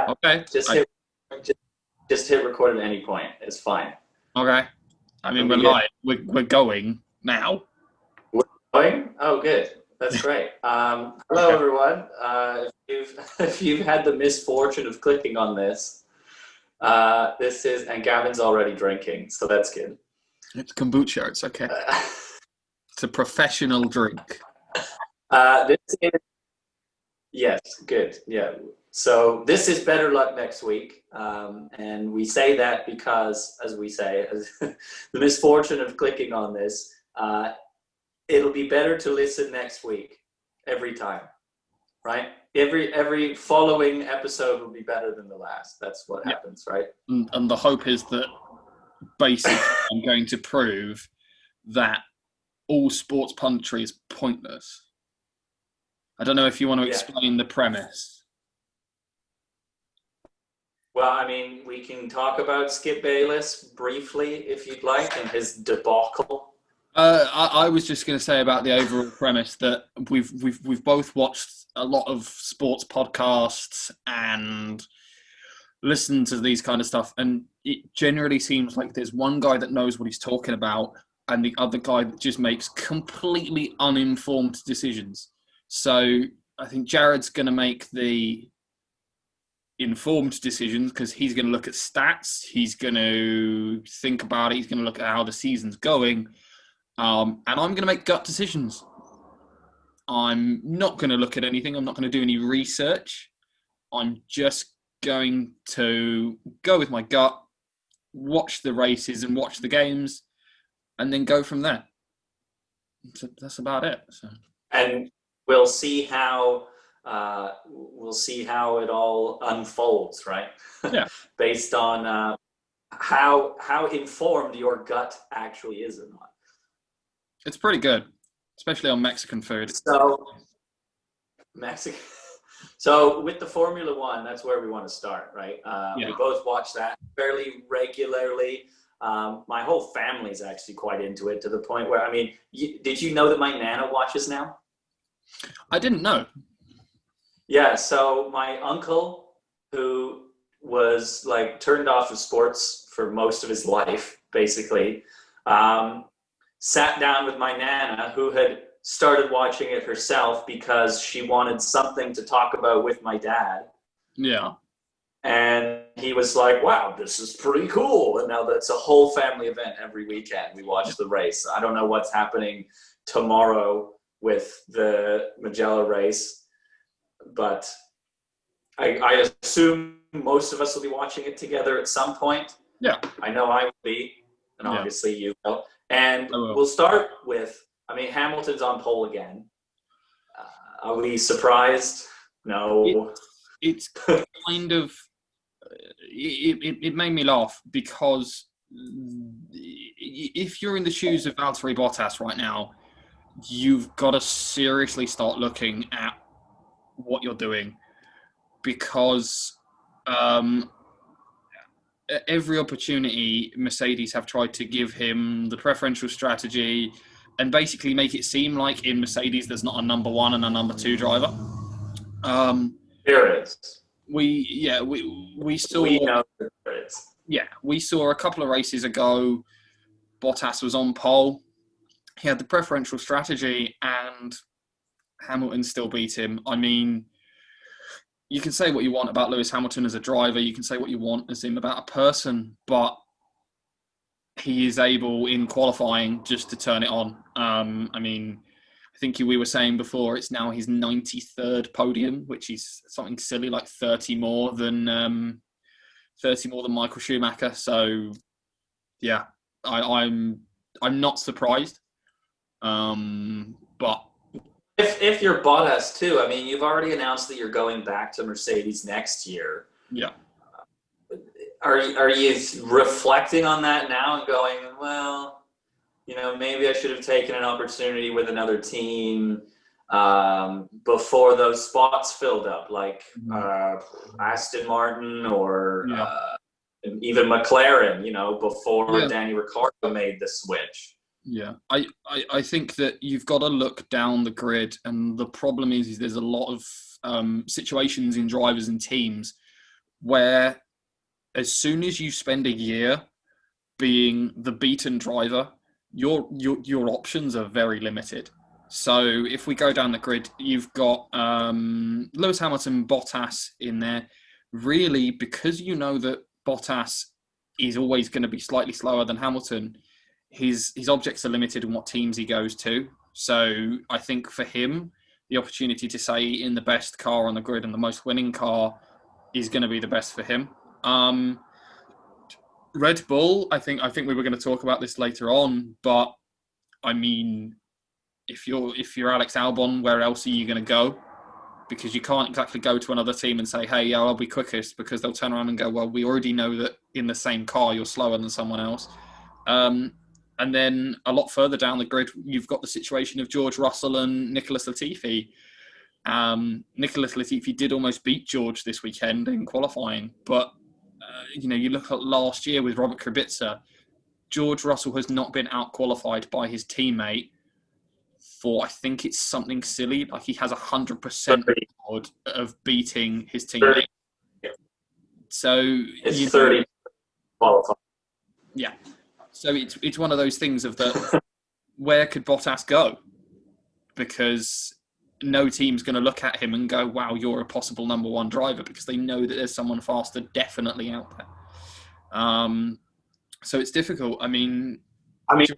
Okay. Just hit just hit record at any point. It's fine. Okay. I mean, we're live. We're going now. We're going? Oh, good. That's great. Hello, everyone. If you've had the misfortune of clicking on this, this is, and Gavin's already drinking, so that's good. It's kombucha. It's okay. It's a professional drink. Yes, good. Yeah. So this is better luck next week. And we say that because, as we say, the misfortune of clicking on this, it'll be better to listen next week every time, right? Every following episode will be better than the last. That's what happens, right? And the hope is that basically I'm going to prove that all sports punditry is pointless. I don't know if you want to explain the premise. Well, I mean, we can talk about Skip Bayless briefly, if you'd like, and his debacle. I was just going to say about the overall premise that we've both watched a lot of sports podcasts and listened to these kind of stuff, and it generally seems like there's one guy that knows what he's talking about, and the other guy that just makes completely uninformed decisions. So I think Jared's going to make the informed decisions because he's going to look at stats. He's going to think about it. He's going to look at how the season's going. And I'm going to make gut decisions. I'm not going to look at anything. I'm not going to do any research. I'm just going to go with my gut, watch the races and watch the games, and then go from there. So that's about it. So. And we'll see how it all unfolds, right? Yeah. Based on how informed your gut actually is or not. It's pretty good, especially on Mexican food. So with the Formula One, that's where we want to start, right? We both watch that fairly regularly. My whole family's actually quite into it, to the point where, I mean, did you know that my Nana watches now? I didn't know. Yeah, so my uncle, who was like turned off of sports for most of his life, basically, sat down with my Nana, who had started watching it herself because she wanted something to talk about with my dad. Yeah. And he was like, wow, this is pretty cool. And now that's a whole family event every weekend. We watch the race. I don't know what's happening tomorrow with the Magella race, but I assume most of us will be watching it together at some point. Yeah. I know I will be, and obviously you will. And we'll start with, I mean, Hamilton's on pole again. Are we surprised? No. It's kind of, it made me laugh because if you're in the shoes of Valtteri Bottas right now, you've got to seriously start looking at what you're doing, because every opportunity Mercedes have tried to give him the preferential strategy and basically make it seem like in Mercedes there's not a number one and a number two driver. There is. We saw. We know there is. Yeah, we saw a couple of races ago. Bottas was on pole. He had the preferential strategy, and Hamilton still beat him. I mean, you can say what you want about Lewis Hamilton as a driver. You can say what you want as him about a person, but he is able in qualifying just to turn it on. I mean, I think we were saying before, it's now his 93rd podium, which is something silly like 30 more than Michael Schumacher. So, yeah, I'm not surprised. But if you're Bottas too, I mean, you've already announced that you're going back to Mercedes next year. Yeah. Are you reflecting on that now and going, well, you know, maybe I should have taken an opportunity with another team before those spots filled up, like Aston Martin or even McLaren, you know, before Danny Ricciardo made the switch. Yeah, I think that you've got to look down the grid, and the problem is there's a lot of situations in drivers and teams where as soon as you spend a year being the beaten driver, your options are very limited. So if we go down the grid, you've got Lewis Hamilton, Bottas in there. Really, because you know that Bottas is always going to be slightly slower than Hamilton, his objects are limited in what teams he goes to. So I think for him, the opportunity to say in the best car on the grid and the most winning car is going to be the best for him. Red Bull, I think we were going to talk about this later on, but I mean, if you're Alex Albon, where else are you going to go? Because you can't exactly go to another team and say, hey, yeah, I'll be quickest, because they'll turn around and go, well, we already know that in the same car you're slower than someone else. And then a lot further down the grid, you've got the situation of George Russell and Nicholas Latifi. Nicholas Latifi did almost beat George this weekend in qualifying, but you look at last year with Robert Kubica, George Russell has not been out-qualified by his teammate for, I think it's something silly, like he has 100% record of beating his teammate. So it's 30 qualified. Yeah. So it's one of those things of the where could Bottas go? Because no team's going to look at him and go, wow, you're a possible number one driver, because they know that there's someone faster definitely out there. So it's difficult. I would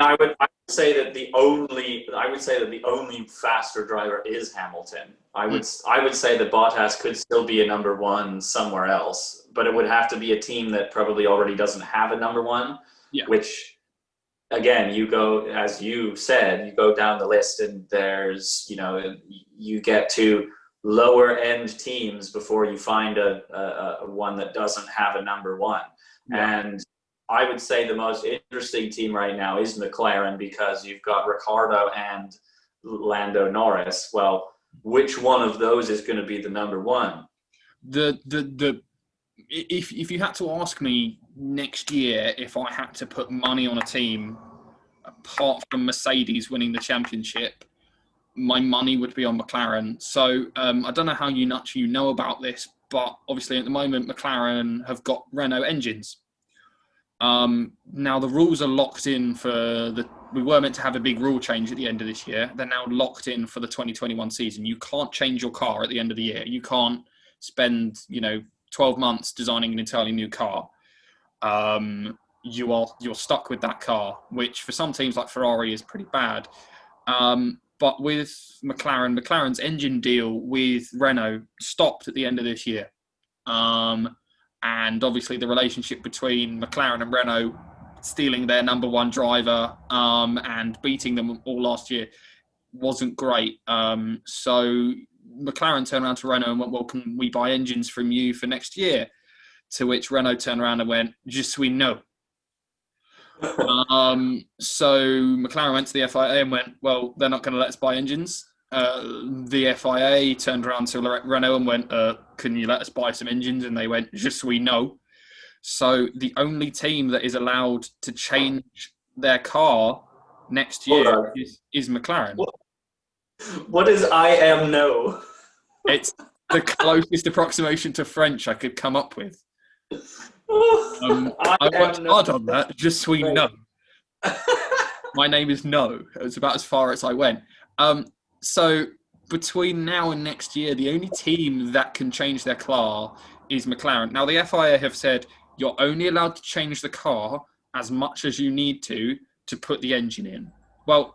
say that the only faster driver is Hamilton. I would say that Bottas could still be a number one somewhere else, but it would have to be a team that probably already doesn't have a number one. Yeah. Which, again, you go, as you said, you go down the list and there's, you get to lower end teams before you find a one that doesn't have a number one. Yeah. And I would say the most interesting team right now is McLaren, because you've got Ricciardo and Lando Norris. Well, which one of those is going to be the number one? If you had to ask me next year if I had to put money on a team apart from Mercedes winning the championship, my money would be on McLaren. So I don't know how much you know about this, but obviously at the moment McLaren have got Renault engines. Now the rules are locked in we were meant to have a big rule change at the end of this year. They're now locked in for the 2021 season. You can't change your car at the end of the year. You can't spend, 12 months designing an entirely new car. You're stuck with that car, which for some teams like Ferrari is pretty bad. But with McLaren's engine deal with Renault stopped at the end of this year. And obviously the relationship between McLaren and Renault stealing their number one driver and beating them all last year wasn't great. So McLaren turned around to Renault and went, well, can we buy engines from you for next year? To which Renault turned around and went, je suis no. So McLaren went to the FIA and went, well, they're not going to let us buy engines. The FIA turned around to Renault and went, can you let us buy some engines? And they went, je suis no. So the only team that is allowed to change their car next year is McLaren. What is I am no? It's the closest approximation to French I could come up with. I worked hard on that. Je suis no. My name is No. It was about as far as I went. So between now and next year, the only team that can change their car is McLaren. Now, the FIA have said you're only allowed to change the car as much as you need to put the engine in. Well,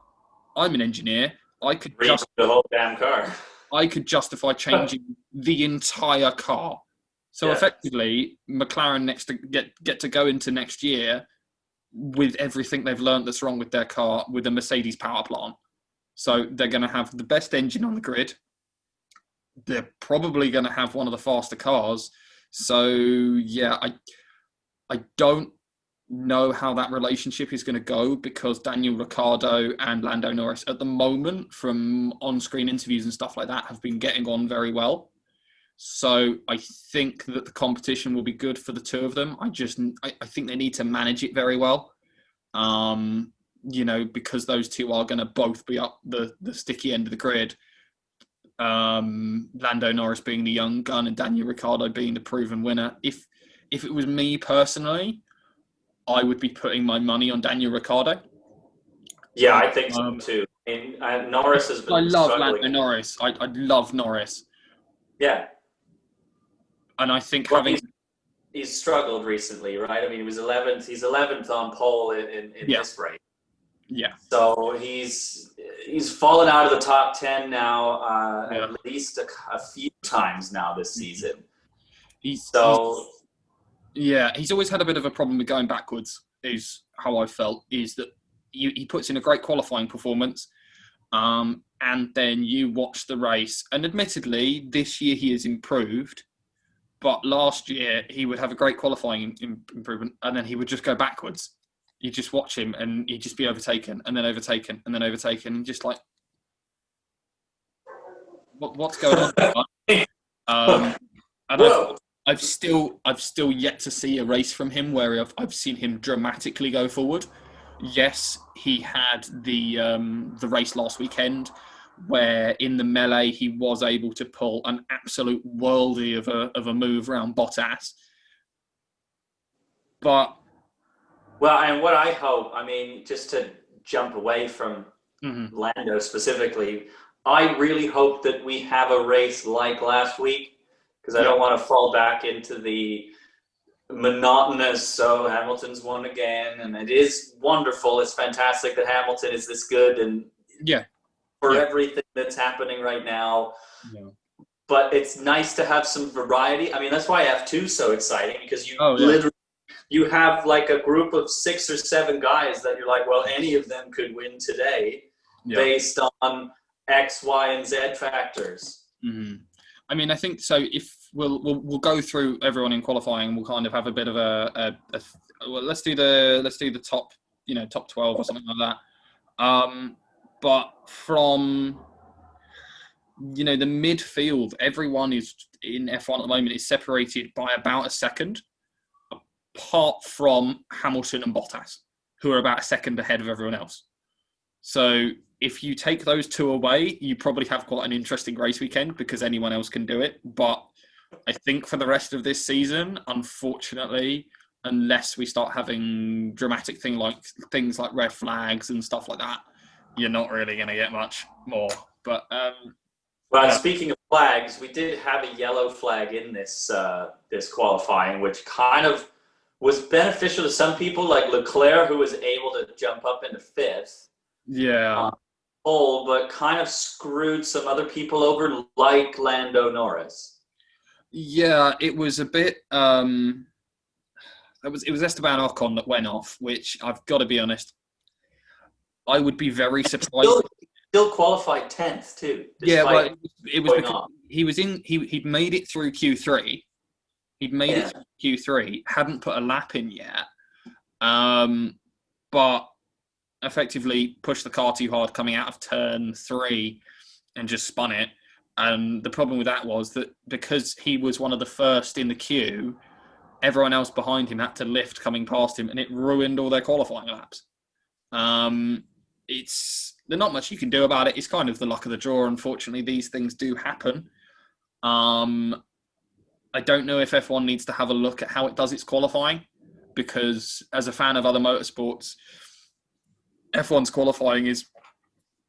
I'm an engineer. I could just the whole damn car. I could justify changing the entire car. So effectively, McLaren get to go into next year with everything they've learned that's wrong with their car with a Mercedes power plant. So they're going to have the best engine on the grid. They're probably going to have one of the faster cars. So yeah, I don't know how that relationship is going to go, because Daniel Ricciardo and Lando Norris at the moment, from on-screen interviews and stuff like that, have been getting on very well. So I think that the competition will be good for the two of them. I think they need to manage it very well. Because those two are going to both be up the sticky end of the grid. Lando Norris being the young gun and Daniel Ricciardo being the proven winner. If it was me personally, I would be putting my money on Daniel Ricciardo. Yeah, I think so too. I mean, Norris has been I love struggling. Lando Norris. I love Norris. Yeah. And I think he's struggled recently, right? I mean, he was 11th. He's 11th on pole in this race. Yeah. So he's fallen out of the top 10 now at least a few times now this season. He's always had a bit of a problem with going backwards, is how I felt, is that he puts in a great qualifying performance, and then you watch the race, and admittedly, this year he has improved, but last year he would have a great qualifying improvement, and then he would just go backwards. You just watch him, and he'd just be overtaken, and then overtaken, and then overtaken, and just like, what's going on? And I've still yet to see a race from him where I've seen him dramatically go forward. Yes, he had the race last weekend where in the melee he was able to pull an absolute worldie of a move around Bottas. But and what I hope, I mean, just to jump away from Lando specifically, I really hope that we have a race like last week, because I don't want to fall back into the monotonous, so Hamilton's won again, and it is wonderful. It's fantastic that Hamilton is this good, and for everything that's happening right now. Yeah. But it's nice to have some variety. I mean, that's why F2 is so exciting, because you have like a group of 6 or 7 guys that you're like, well, any of them could win today based on X, Y, and Z factors. Mm-hmm. I mean, I think so. If we'll go through everyone in qualifying, and we'll kind of have a bit of let's do the top, top 12 or something like that. But from the midfield, everyone is in F1 at the moment is separated by about a second, apart from Hamilton and Bottas, who are about a second ahead of everyone else. So if you take those two away, you probably have quite an interesting race weekend, because anyone else can do it. But I think for the rest of this season, unfortunately, unless we start having dramatic things like red flags and stuff like that, you're not really going to get much more. But speaking of flags, we did have a yellow flag in this qualifying, which kind of was beneficial to some people, like Leclerc, who was able to jump up into 5th. Yeah. But kind of screwed some other people over, like Lando Norris. Yeah, it was a bit. It was Esteban Ocon that went off, which I've got to be honest, I would be very surprised. Still qualified 10th too. Yeah, well, it was because he was in. He'd made it through Q3. It through Q3. Hadn't put a lap in yet. But effectively pushed the car too hard coming out of turn 3 and just spun it. And the problem with that was that because he was one of the first in the queue, everyone else behind him had to lift coming past him, and it ruined all their qualifying laps. There's not much you can do about it. It's kind of the luck of the draw. Unfortunately, these things do happen. I don't know if F1 needs to have a look at how it does its qualifying, because as a fan of other motorsports, F1's qualifying is,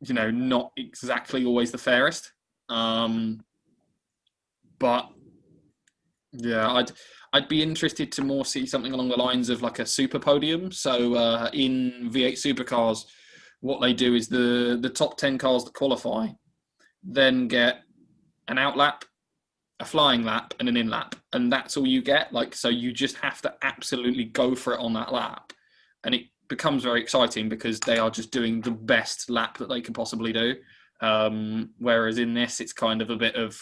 not exactly always the fairest. But yeah, I'd be interested to more see something along the lines of like a super podium. So in V8 supercars, what they do is the top 10 cars that qualify then get an out lap, a flying lap, and an in lap, and that's all you get. So you just have to absolutely go for it on that lap, and it becomes very exciting because they are just doing the best lap that they can possibly do. Whereas in this, it's kind of a bit of,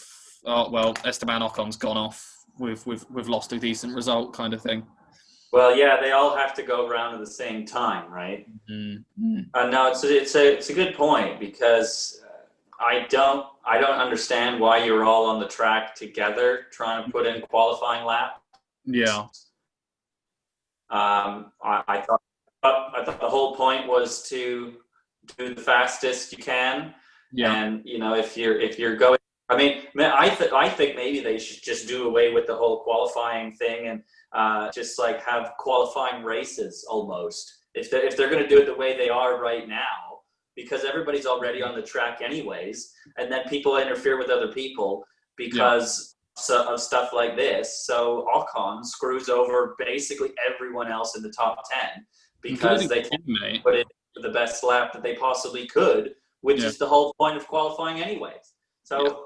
Esteban Ocon's gone off. We've lost a decent result kind of thing. Well, yeah, they all have to go around at the same time, right? Mm-hmm. No, it's a good point, because I don't understand why you're all on the track together trying to put in qualifying laps. Yeah. I thought the whole point was to do the fastest you can. Yeah. And if you're going I mean, I think maybe they should just do away with the whole qualifying thing and just like have qualifying races almost. If they're going to do it the way they are right now, because everybody's already on the track anyways, and then people interfere with other people because of stuff like this. So Ocon screws over basically everyone else in the top 10 because they can't put in the best lap that they possibly could, which is the whole point of qualifying anyways. So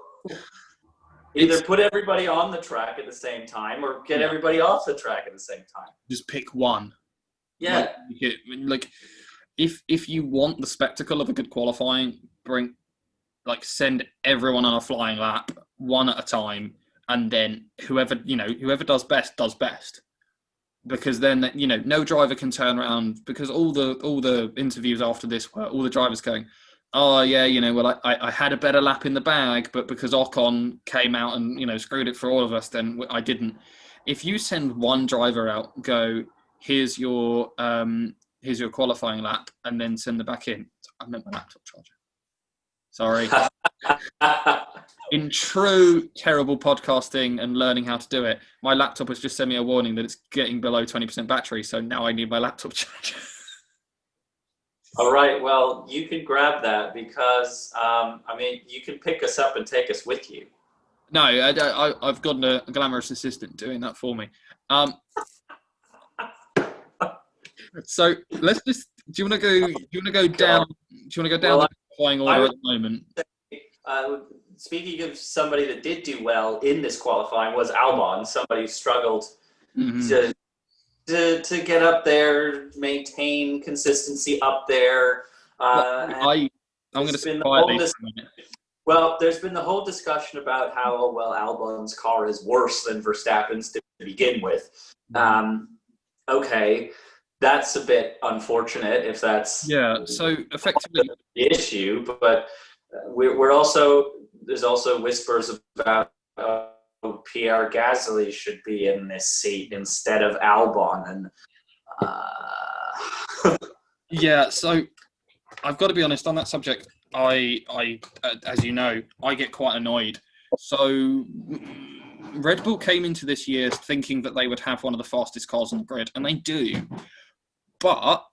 either put everybody on the track at the same time or get everybody off the track at the same time. Just pick one. Yeah. Like if you want the spectacle of a good qualifying, send everyone on a flying lap, one at a time, and then whoever does best. Because then, no driver can turn around, because all the interviews after this were all the drivers going, oh yeah, well, I had a better lap in the bag, but because Ocon came out and, screwed it for all of us, then I didn't. If you send one driver out, go, here's your qualifying lap, and then send them back in. I meant my laptop charger. Sorry. In true terrible podcasting and learning how to do it, my laptop has just sent me a warning that it's getting below 20% battery, so now I need my laptop charger. All right, well, you can grab that because, you can pick us up and take us with you. No, I've got a glamorous assistant doing that for me. So let's just. Do you want to go down? Do you want to go down the qualifying order at the moment? Speaking of somebody that did do well in this qualifying was Albon. Somebody who struggled to get up there, maintain consistency up there. I'm going to speak quietly for a minute. Well, there's been the whole discussion about how Albon's car is worse than Verstappen's to begin with. Okay, that's a bit unfortunate if that's so effectively the issue. But there's also whispers about Pierre Gasly should be in this seat instead of Albon, and So I've got to be honest on that subject. I as you know, I get quite annoyed. So Red Bull came into this year thinking that they would have one of the fastest cars on the grid, and they do. But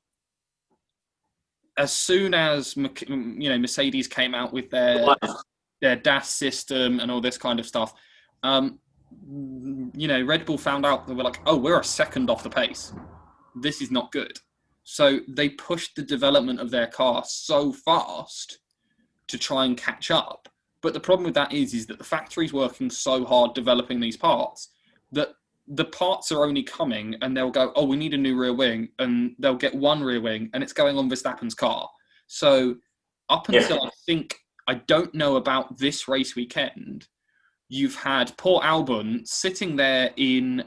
as soon as Mercedes came out with their DAS system and all this kind of stuff, Red Bull found out, they were like, oh, we're a second off the pace. This is not good. So they pushed the development of their car so fast to try and catch up. But the problem with that is that the factory's working so hard developing these parts that the parts are only coming and they'll go, oh, we need a new rear wing, and they'll get one rear wing and it's going on Verstappen's car. So up until I don't know about this race weekend, you've had poor Albon sitting there in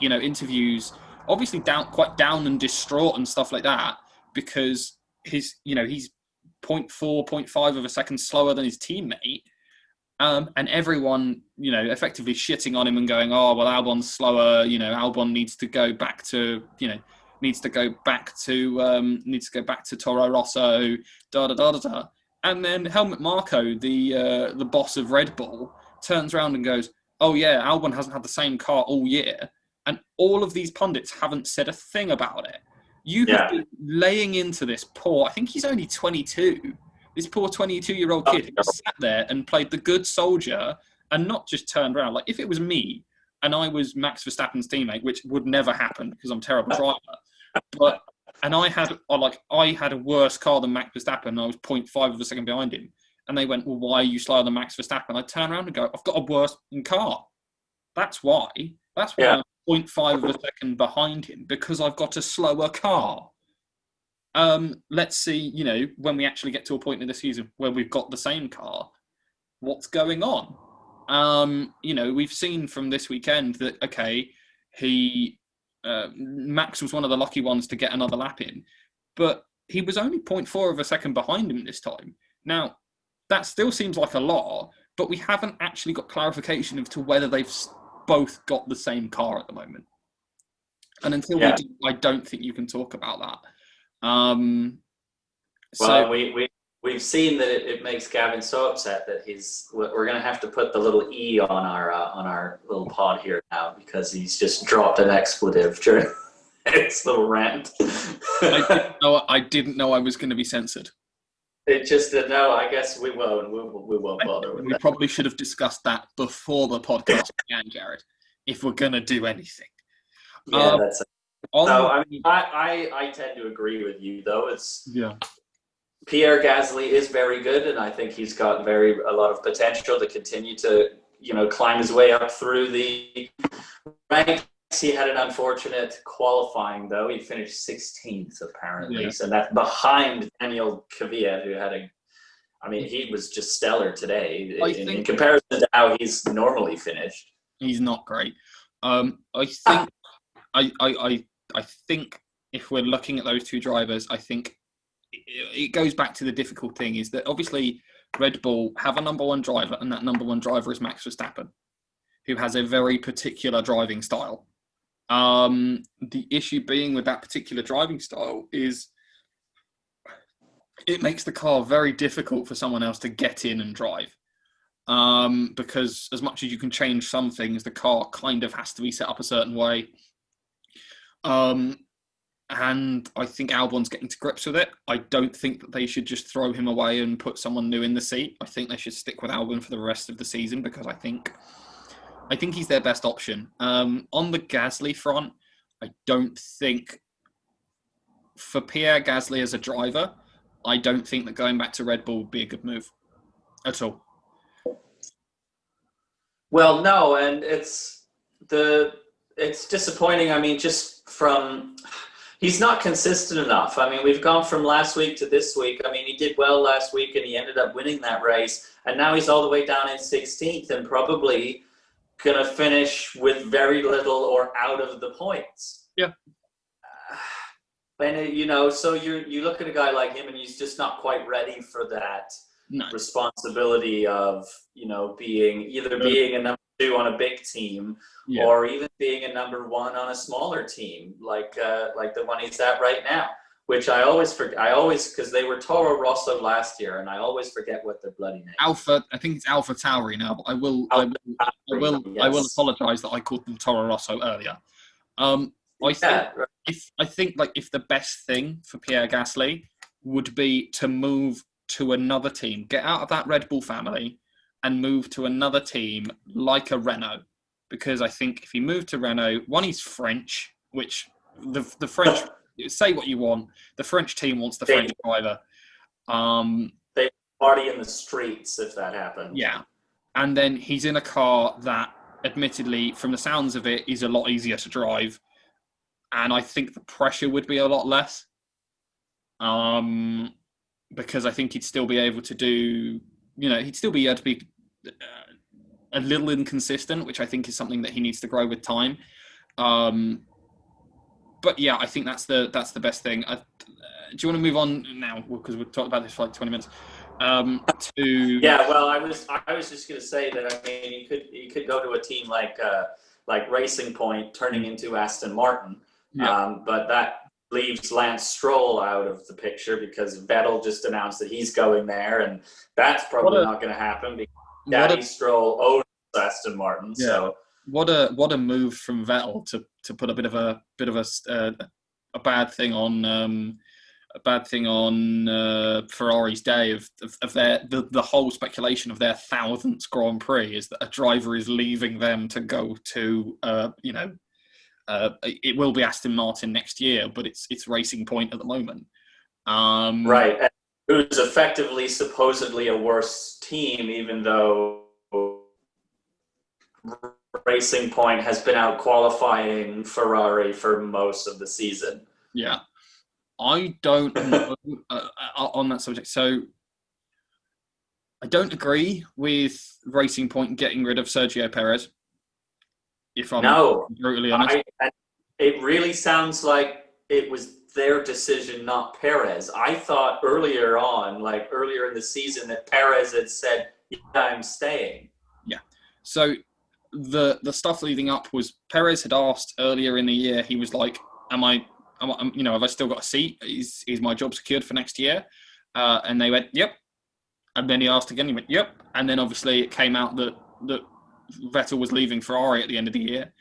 interviews, obviously quite down and distraught and stuff like that, because he's 0.5 of a second slower than his teammate. And everyone, effectively shitting on him and going, oh, well, Albon's slower. Albon needs to go back to Toro Rosso. Da da da da da. And then Helmut Marko, the boss of Red Bull, turns around and goes, oh yeah, Albon hasn't had the same car all year, and all of these pundits haven't said a thing about it. You have been laying into this poor. I think he's only 22. This poor 22-year-old kid who sat there and played the good soldier and not just turned around. Like, if it was me and I was Max Verstappen's teammate, which would never happen because I'm a terrible driver, and I had a worse car than Max Verstappen, and I was 0.5 of a second behind him, and they went, well, why are you slower than Max Verstappen? I'd turn around and go, I've got a worse car. That's why. That's why I'm 0.5 of a second behind him, because I've got a slower car. Let's see, when we actually get to a point in the season where we've got the same car, what's going on? We've seen from this weekend that, okay, Max was one of the lucky ones to get another lap in, but he was only 0.4 of a second behind him this time. Now, that still seems like a lot, but we haven't actually got clarification as to whether they've both got the same car at the moment. And until we do, I don't think you can talk about that. Well, we we've seen that it makes Gavin so upset that we're going to have to put the little E on our little pod here now because he's just dropped an expletive during his little rant. I didn't know I was going to be censored. It just no. I guess we won't. We won't bother with that. We probably should have discussed that before the podcast began, Jared. If we're going to do anything. Yeah, that's. So I mean, I tend to agree with you though. Pierre Gasly is very good, and I think he's got a lot of potential to continue to climb his way up through the ranks. He had an unfortunate qualifying though. He finished 16th apparently, and that's behind Daniel Kvyat, who had he was just stellar today in comparison to how he's normally finished. He's not great. I think I think if we're looking at those two drivers, I think it goes back to the difficult thing is that obviously Red Bull have a number one driver, and that number one driver is Max Verstappen, who has a very particular driving style. The issue being with that particular driving style is it makes the car very difficult for someone else to get in and drive. Because as much as you can change some things, the car kind of has to be set up a certain way. And I think Albon's getting to grips with it. I don't think that they should just throw him away and put someone new in the seat. I think they should stick with Albon for the rest of the season because I think he's their best option. On the Gasly front, I don't think for Pierre Gasly as a driver, I don't think that going back to Red Bull would be a good move at all. Well, no, and it's disappointing. I mean, he's not consistent enough. I mean, we've gone from last week to this week. I mean, he did well last week and he ended up winning that race. And now he's all the way down in 16th and probably going to finish with very little or out of the points. Yeah. And, so you look at a guy like him and he's just not quite ready for that responsibility of, being a number two on a big team or even being a number one on a smaller team like the one he's at right now, which I always forget. Because they were Toro Rosso last year and I always forget what their bloody name is. I think it's Alpha Tauri now, but I will apologize that I called them Toro Rosso earlier. I think if the best thing for Pierre Gasly would be to move to another team, get out of that Red Bull family and move to another team like a Renault. Because I think if he moved to Renault, one, he's French, which the French, say what you want, the French team wants the French driver. They party in the streets if that happens. Yeah. And then he's in a car that, admittedly, from the sounds of it, is a lot easier to drive. And I think the pressure would be a lot less. Because I think he'd still be able to do, he'd still be able to be a little inconsistent, which I think is something that he needs to grow with time. But yeah, I think that's the best thing. Do you want to move on now? Because we've talked about this for like 20 minutes. Yeah, well, I was just going to say that, I mean, he could go to a team like Racing Point turning into Aston Martin. But that leaves Lance Stroll out of the picture because Vettel just announced that he's going there, and that's probably not going to happen because Daddy Stroll owns Aston Martin. Yeah. So what a move from Vettel to put a bit of a bad thing on Ferrari's day of their the whole speculation of their 1000th Grand Prix is that a driver is leaving them to go to it will be Aston Martin next year, but it's Racing Point at the moment. Right. And who's effectively supposedly a worse team, even though Racing Point has been out qualifying Ferrari for most of the season. Yeah. I don't know on that subject. So I don't agree with Racing Point getting rid of Sergio Perez. If I'm brutally honest. It really sounds like it was their decision, not Perez. I thought earlier in the season, that Perez had said, "Yeah, I'm staying." Yeah. So the stuff leading up was Perez had asked earlier in the year. He was like, "Have I still got a seat? Is my job secured for next year?" And they went, yep. And then he asked again, he went, yep. And then obviously it came out that Vettel was leaving Ferrari at the end of the year.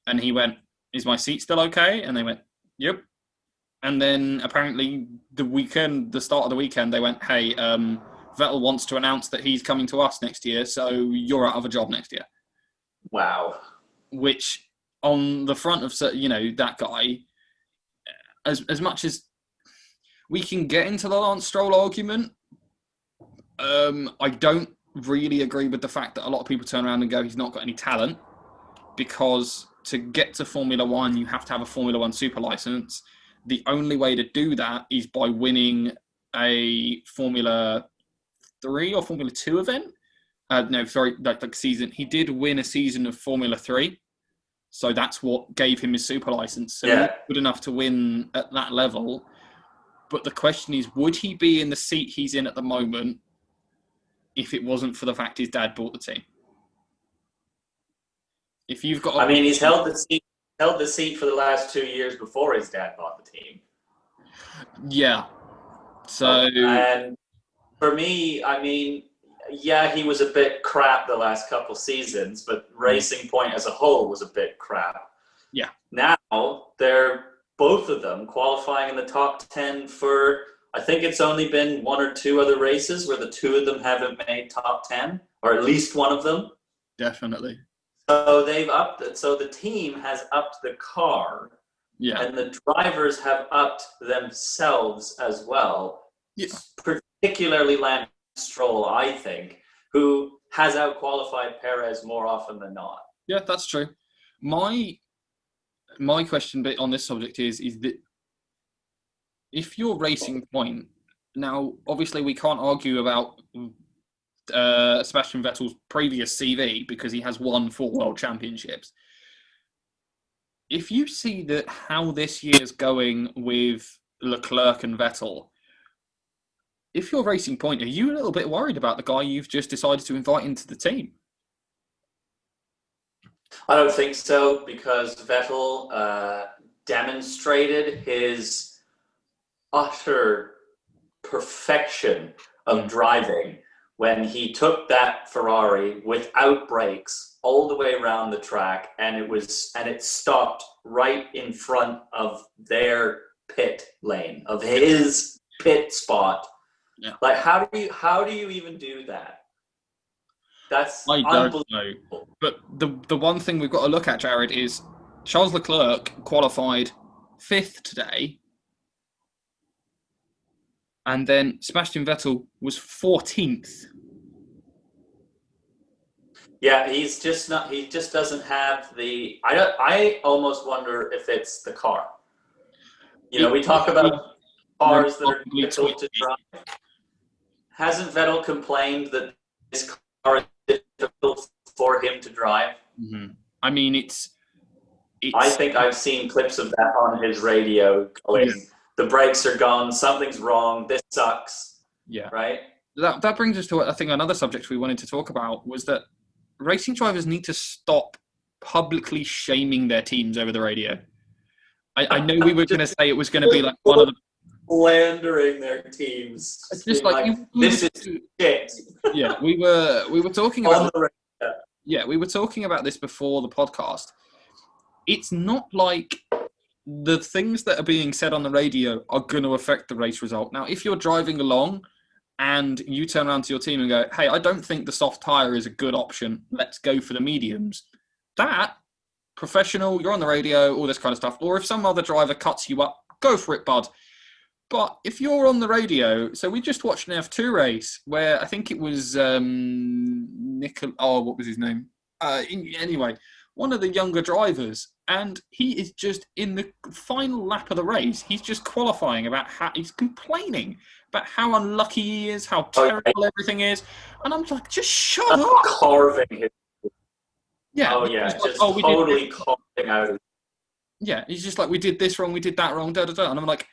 And he went, is my seat still okay? And they went, yep. And then apparently the start of the weekend, they went, hey, Vettel wants to announce that he's coming to us next year, so you're out of a job next year. Wow. Which, on the front of, that guy, as much as we can get into the Lance Stroll argument, I don't really agree with the fact that a lot of people turn around and go, he's not got any talent, because to get to Formula One, you have to have a Formula One super license. The only way to do that is by winning a Formula 3 or Formula 2 event. Season. He did win a season of Formula 3. So that's what gave him his super license. So he's good enough to win at that level. But the question is, would he be in the seat he's in at the moment if it wasn't for the fact his dad bought the team? If you've got, he's held the seat for the last 2 years before his dad bought the team. Yeah. So, and for me, he was a bit crap the last couple seasons, but Racing Point as a whole was a bit crap. Yeah. Now they're both of them qualifying in the top 10 for, I think it's only been one or two other races where the two of them haven't made top 10, or at least one of them. Definitely. So they've upped it. So the team has upped the car, and the drivers have upped themselves as well. Yeah. Particularly Lance Stroll, I think, who has outqualified Perez more often than not. Yeah, that's true. My question on this subject is that if you're Racing Point, now obviously we can't argue about Sebastian Vettel's previous CV because he has won 4 world championships. If you see that how this year's going with Leclerc and Vettel, if you're Racing Point, are you a little bit worried about the guy you've just decided to invite into the team? I don't think so, because Vettel demonstrated his utter perfection of driving when he took that Ferrari without brakes all the way around the track, and it stopped right in front of their pit lane, of his pit spot. Yeah. Like, how do you even do that? That's I don't know. But the one thing we've got to look at, Jared, is Charles Leclerc qualified 5th today, and then Sebastian Vettel was 14th. Yeah, he's just not. He just doesn't have the. I almost wonder if it's the car. We talk about cars that are difficult to drive. Hasn't Vettel complained that this car is difficult for him to drive? Mm-hmm. I mean, it's. I think I've seen clips of that on his radio going, the brakes are gone, something's wrong, this sucks. Yeah. Right? That brings us to, I think, another subject we wanted to talk about was that racing drivers need to stop publicly shaming their teams over the radio. I know we were going to say it was going to be like one of the... Slandering their teams. It's just like this is shit. Yeah, we were talking about... we were talking about this before the podcast. It's not like the things that are being said on the radio are going to affect the race result. Now, if you're driving along and you turn around to your team and go, hey, I don't think the soft tyre is a good option, let's go for the mediums. That, professional, you're on the radio, all this kind of stuff. Or if some other driver cuts you up, go for it, bud. But if you're on the radio, so we just watched an F2 race where I think it was what was his name? Anyway, one of the younger drivers, and he is just in the final lap of the race. He's just qualifying about how he's complaining about how unlucky he is, how terrible everything is, and I'm like, just shut up. Carving his. Yeah. Oh yeah, just totally carving out. Yeah, he's just like, we did this wrong, we did that wrong, da da da, and I'm like,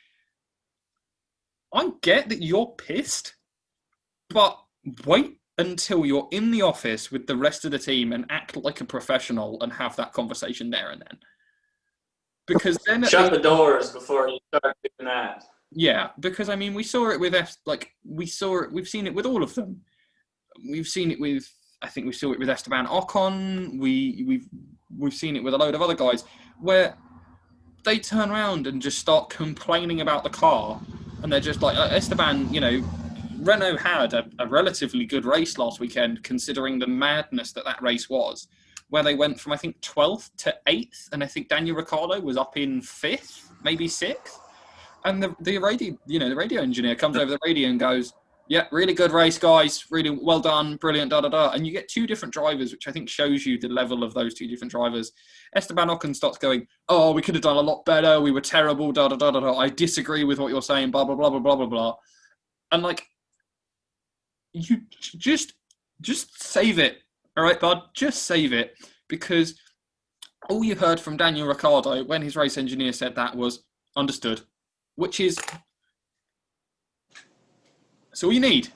I get that you're pissed, but wait until you're in the office with the rest of the team and act like a professional and have that conversation there and then. Because then shut the doors before you start doing that. Yeah, because I mean, we saw it with we've seen it with all of them. We've seen it with, I think we saw it with Esteban Ocon. We've seen it with a load of other guys where they turn around and just start complaining about the car, and they're just like Esteban. Renault had a relatively good race last weekend, considering the madness that race was, where they went from I think 12th to 8th, and I think Daniel Ricciardo was up in 5th, maybe 6th. And the radio engineer comes over the radio and goes, "Yeah, really good race, guys. Really well done, brilliant, da da da." And you get two different drivers, which I think shows you the level of those two different drivers. Esteban Ocon starts going, "Oh, we could have done a lot better. We were terrible, da da da da da. I disagree with what you're saying, blah blah blah blah blah blah blah." And like, you just save it, all right, bud. Just save it, because all you heard from Daniel Ricciardo when his race engineer said that was understood. Which is, that's all you need.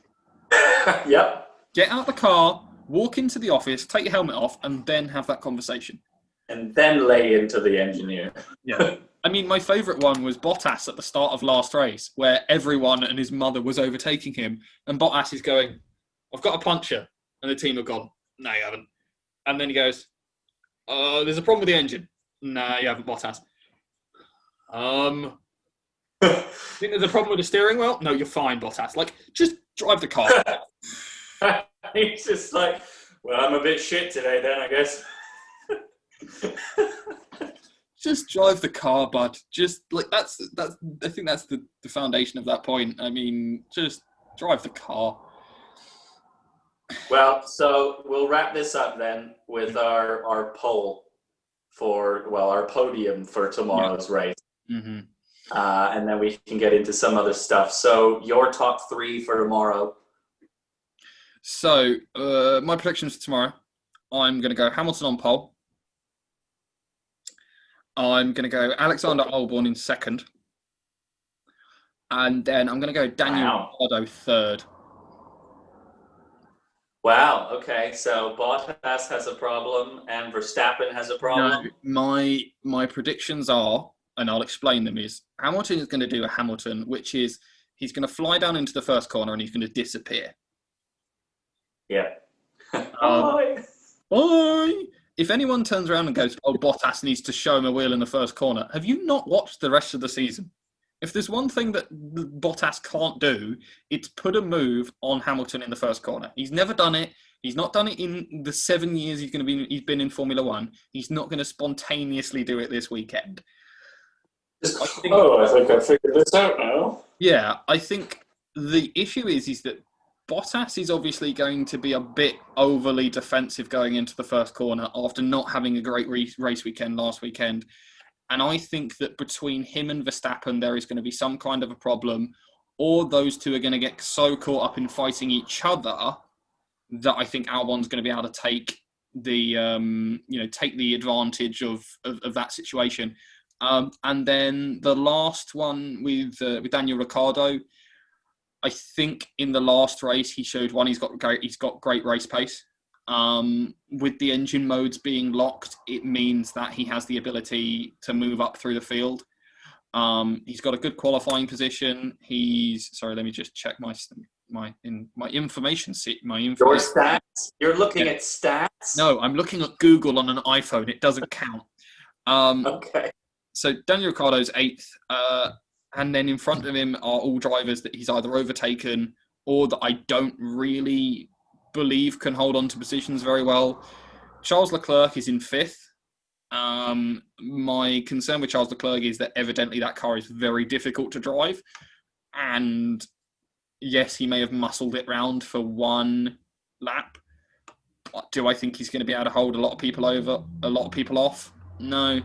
Yep. Get out the car, walk into the office, take your helmet off, and then have that conversation. And then lay into the engineer. Yeah. I mean, my favourite one was Bottas at the start of last race, where everyone and his mother was overtaking him, and Bottas is going, "I've got a puncher," and the team have gone, "No, you haven't." And then he goes, "There's a problem with the engine." "No, you haven't, Bottas." Think there's a problem with the steering wheel? "No, you're fine, Bottas." Like, just drive the car. He's just like, "Well, I'm a bit shit today then, I guess." Just drive the car, bud. Just like that's I think that's the foundation of that point. I mean, just drive the car. Well, so we'll wrap this up then with our poll our podium for tomorrow's race. Mm-hmm. And then we can get into some other stuff. So your top 3 for tomorrow. So my predictions for tomorrow, I'm going to go Hamilton on pole. I'm going to go Alexander Albon in second. And then I'm going to go Daniel Ricciardo third. Wow. Okay. So Bottas has a problem and Verstappen has a problem. No, my predictions are, and I'll explain them, is Hamilton is going to do a Hamilton, which is he's going to fly down into the first corner and he's going to disappear. Yeah. Bye. If anyone turns around and goes, "Oh, Bottas needs to show him a wheel in the first corner," have you not watched the rest of the season? If there's one thing that Bottas can't do, it's put a move on Hamilton in the first corner. He's never done it. He's not done it in the 7 years he's been in Formula One. He's not going to spontaneously do it this weekend. I think I figured this out now. Yeah, I think the issue is that Bottas is obviously going to be a bit overly defensive going into the first corner after not having a great race weekend last weekend. And I think that between him and Verstappen, there is going to be some kind of a problem, or those two are going to get so caught up in fighting each other that I think Albon's going to be able to take the advantage of that situation. And then the last one with Daniel Ricciardo, I think in the last race he showed he's got great race pace. With the engine modes being locked, it means that he has the ability to move up through the field. He's got a good qualifying position. Let me just check my information sheet. Your stats? You're looking at stats? No, I'm looking at Google on an iPhone. It doesn't count. Okay. So Daniel Ricciardo's 8th, and then in front of him are all drivers that he's either overtaken or that I don't really believe can hold on to positions very well. Charles Leclerc is in 5th. My concern with Charles Leclerc is that evidently that car is very difficult to drive. And yes, he may have muscled it round for one lap. But do I think he's going to be able to hold a lot of people off? No.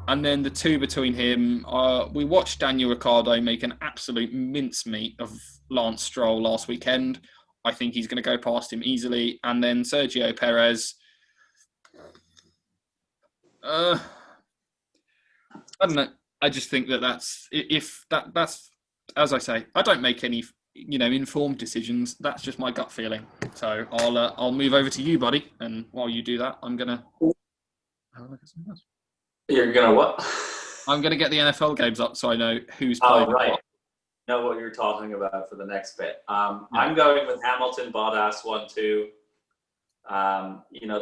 And then the two between him, we watched Daniel Ricciardo make an absolute mincemeat of Lance Stroll last weekend. I think he's going to go past him easily. And then Sergio Perez, I don't know. I just think that's as I say, I don't make any informed decisions. That's just my gut feeling. So I'll move over to you, buddy. And while you do that, I'm gonna have a look at something else. You're gonna what? I'm gonna get the NFL games up so I know who's playing. Oh, right. know what you're talking about for the next bit. I'm going with Hamilton, Bottas, 1-2.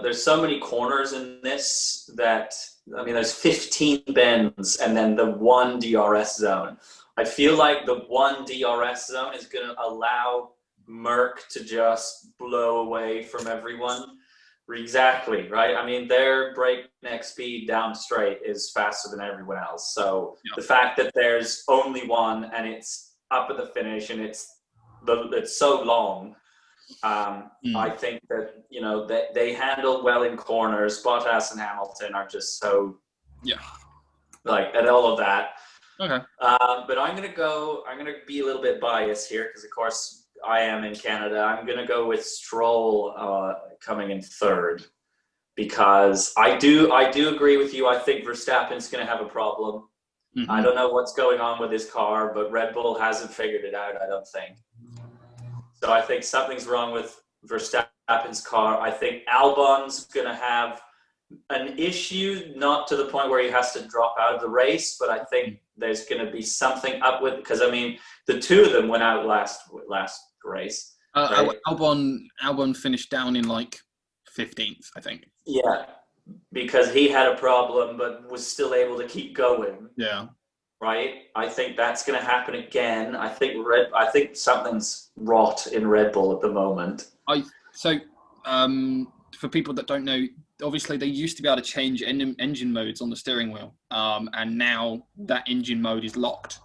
There's so many corners in this that, there's 15 bends and then the one DRS zone. I feel like the one DRS zone is going to allow Merck to just blow away from everyone. Exactly, right? Their breakneck speed down straight is faster than everyone else. So the fact that there's only one and it's up at the finish and it's so long, I think that, that they handle well in corners. Bottas and Hamilton are just so, at all of that. Okay. But I'm going to be a little bit biased here because, of course, I am in Canada. I'm going to go with Stroll coming in third because I do agree with you. I think Verstappen's going to have a problem. Mm-hmm. I don't know what's going on with his car, but Red Bull hasn't figured it out, I don't think. So I think something's wrong with Verstappen's car. I think Albon's going to have an issue, not to the point where he has to drop out of the race, but I think there's going to be something up with, because the two of them went out last race. Right? Albon finished down in 15th, I think. Yeah, because he had a problem, but was still able to keep going. Yeah. Right. I think that's going to happen again. I think something's rot in Red Bull at the moment. For people that don't know, obviously they used to be able to change engine modes on the steering wheel, and now that engine mode is locked.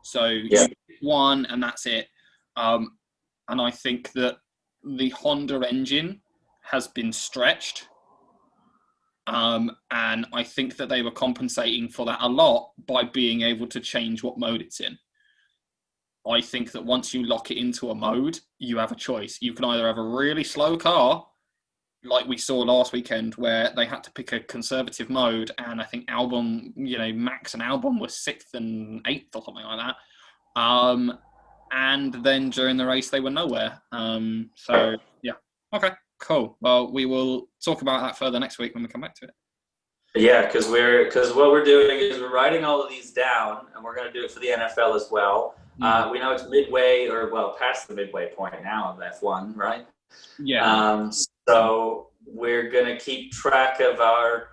So you pick one and that's it. And I think that the Honda engine has been stretched. And I think that they were compensating for that a lot by being able to change what mode it's in. I think that once you lock it into a mode, you have a choice. You can either have a really slow car, like we saw last weekend, where they had to pick a conservative mode, and I think Max and Albon were 6th and 8th or something like that. And then during the race, they were nowhere. Okay. Cool. Well, we will talk about that further next week when we come back to it. Yeah, because what we're doing is we're writing all of these down, and we're going to do it for the NFL as well. We know it's midway, past the midway point now of F1, right? Yeah. So we're going to keep track of our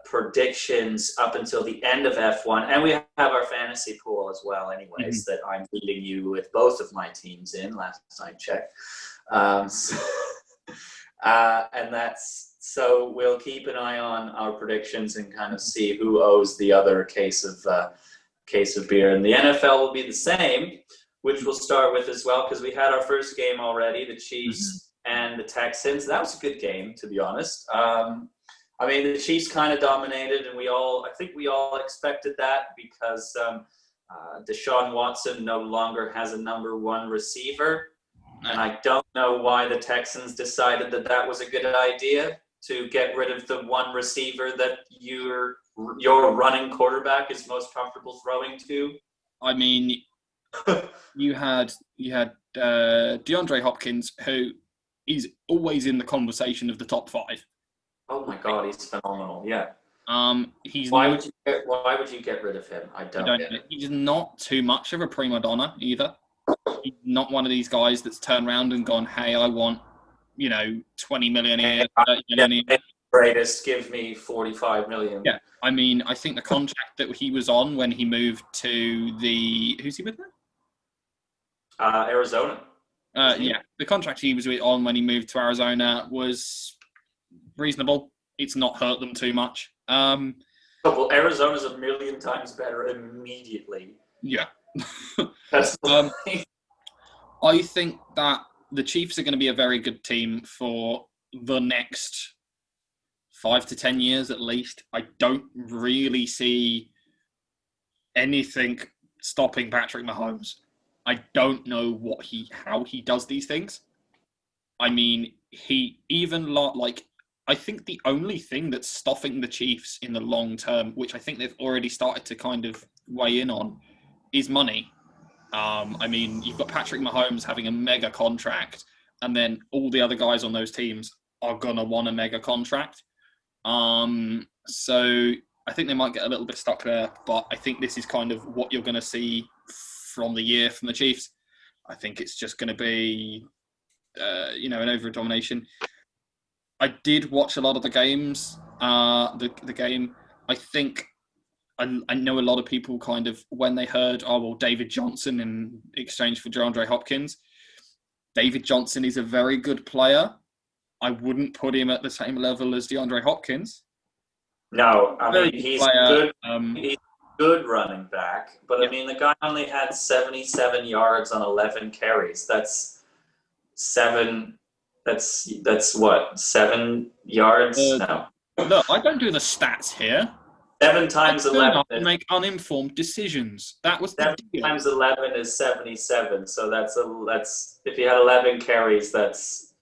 predictions up until the end of F1, and we have our fantasy pool as well, anyways, that I'm beating you with both of my teams in. Last I checked. And that's so we'll keep an eye on our predictions and kind of see who owes the other case of beer. And the NFL will be the same, which we'll start with as well, because we had our first game already, the Chiefs and the Texans. That was a good game, to be honest. The Chiefs kind of dominated, and I think we all expected that because Deshaun Watson no longer has a number one receiver. And I don't know why the Texans decided that was a good idea to get rid of the one receiver that your running quarterback is most comfortable throwing to. You had DeAndre Hopkins, who is always in the conversation of the top 5. Oh my God, he's phenomenal! Yeah. Why would you get rid of him? I don't get it. He's not too much of a prima donna either. He's not one of these guys that's turned around and gone, hey, I want, 20 million a year, 30 million a year. Greatest, give me 45 million. Yeah, I think the contract that he was on when he moved to who's he with now? Arizona. The contract he was on when he moved to Arizona was reasonable. It's not hurt them too much. Well, Arizona's a million times better immediately. Yeah. That's I think that the Chiefs are going to be a very good team for the next 5 to 10 years at least. I don't really see anything stopping Patrick Mahomes. I don't know how he does these things. I think the only thing that's stopping the Chiefs in the long term, which I think they've already started to kind of weigh in on, is money. You've got Patrick Mahomes having a mega contract, and then all the other guys on those teams are going to want a mega contract. So I think they might get a little bit stuck there, but I think this is kind of what you're going to see from the year from the Chiefs. I think it's just going to be, an over-domination. I did watch a lot of the games. The game. I think I know a lot of people kind of, when they heard, David Johnson in exchange for DeAndre Hopkins. David Johnson is a very good player. I wouldn't put him at the same level as DeAndre Hopkins. No, I mean, he's good. He's good running back, but I mean, the guy only had 77 yards on 11 carries. That's what, 7 yards? No. Look, I don't do the stats here. 7 times 11. To make uninformed decisions. That was the 7 deal. times 11 is 77. So that's if you had 11 carries, that's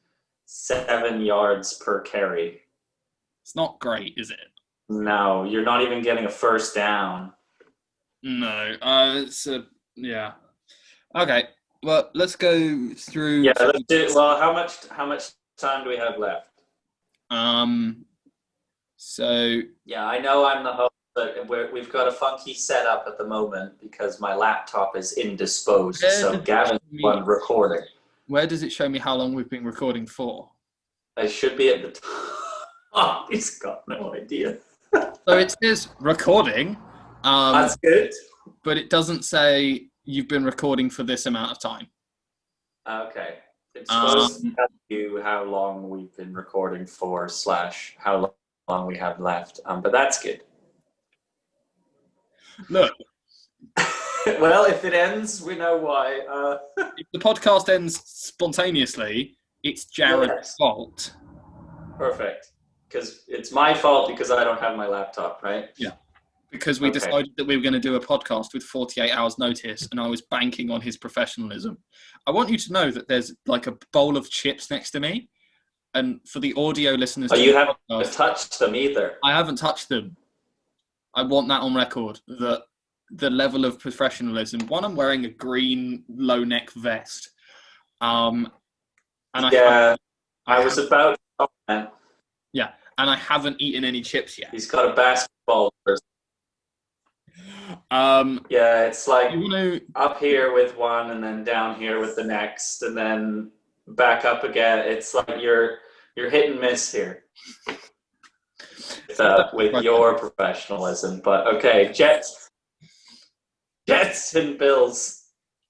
7 yards per carry. It's not great, is it? No, you're not even getting a first down. No, yeah. Okay, well, let's go through. Yeah, let's do. Well, how much time do we have left? So. Yeah, I know I'm the host, but we've got a funky setup at the moment because my laptop is indisposed. So Gavin's one recording. Where does it show me how long we've been recording for? I should be at the top. Oh, he's got no idea. So it says recording. That's good. But it doesn't say you've been recording for this amount of time. Okay. It's supposed to tell you how long we've been recording for / how long we have left. But that's good. Look. Well, if it ends, we know why. If the podcast ends spontaneously, it's Jared's fault. Perfect. Because it's my fault because I don't have my laptop, right? Yeah. Because we decided that we were going to do a podcast with 48 hours notice, and I was banking on his professionalism. I want you to know that there's like a bowl of chips next to me, and for the audio listeners... you haven't touched them either. I haven't touched them. I want that on record, that the level of professionalism... One, I'm wearing a green low-neck vest. And I was about to comment. Yeah, and I haven't eaten any chips yet. He's got a basketball person. Yeah, it's like up here with one and then down here with the next and then back up again. It's like you're hit and miss here with your professionalism. But okay, Jets and Bills.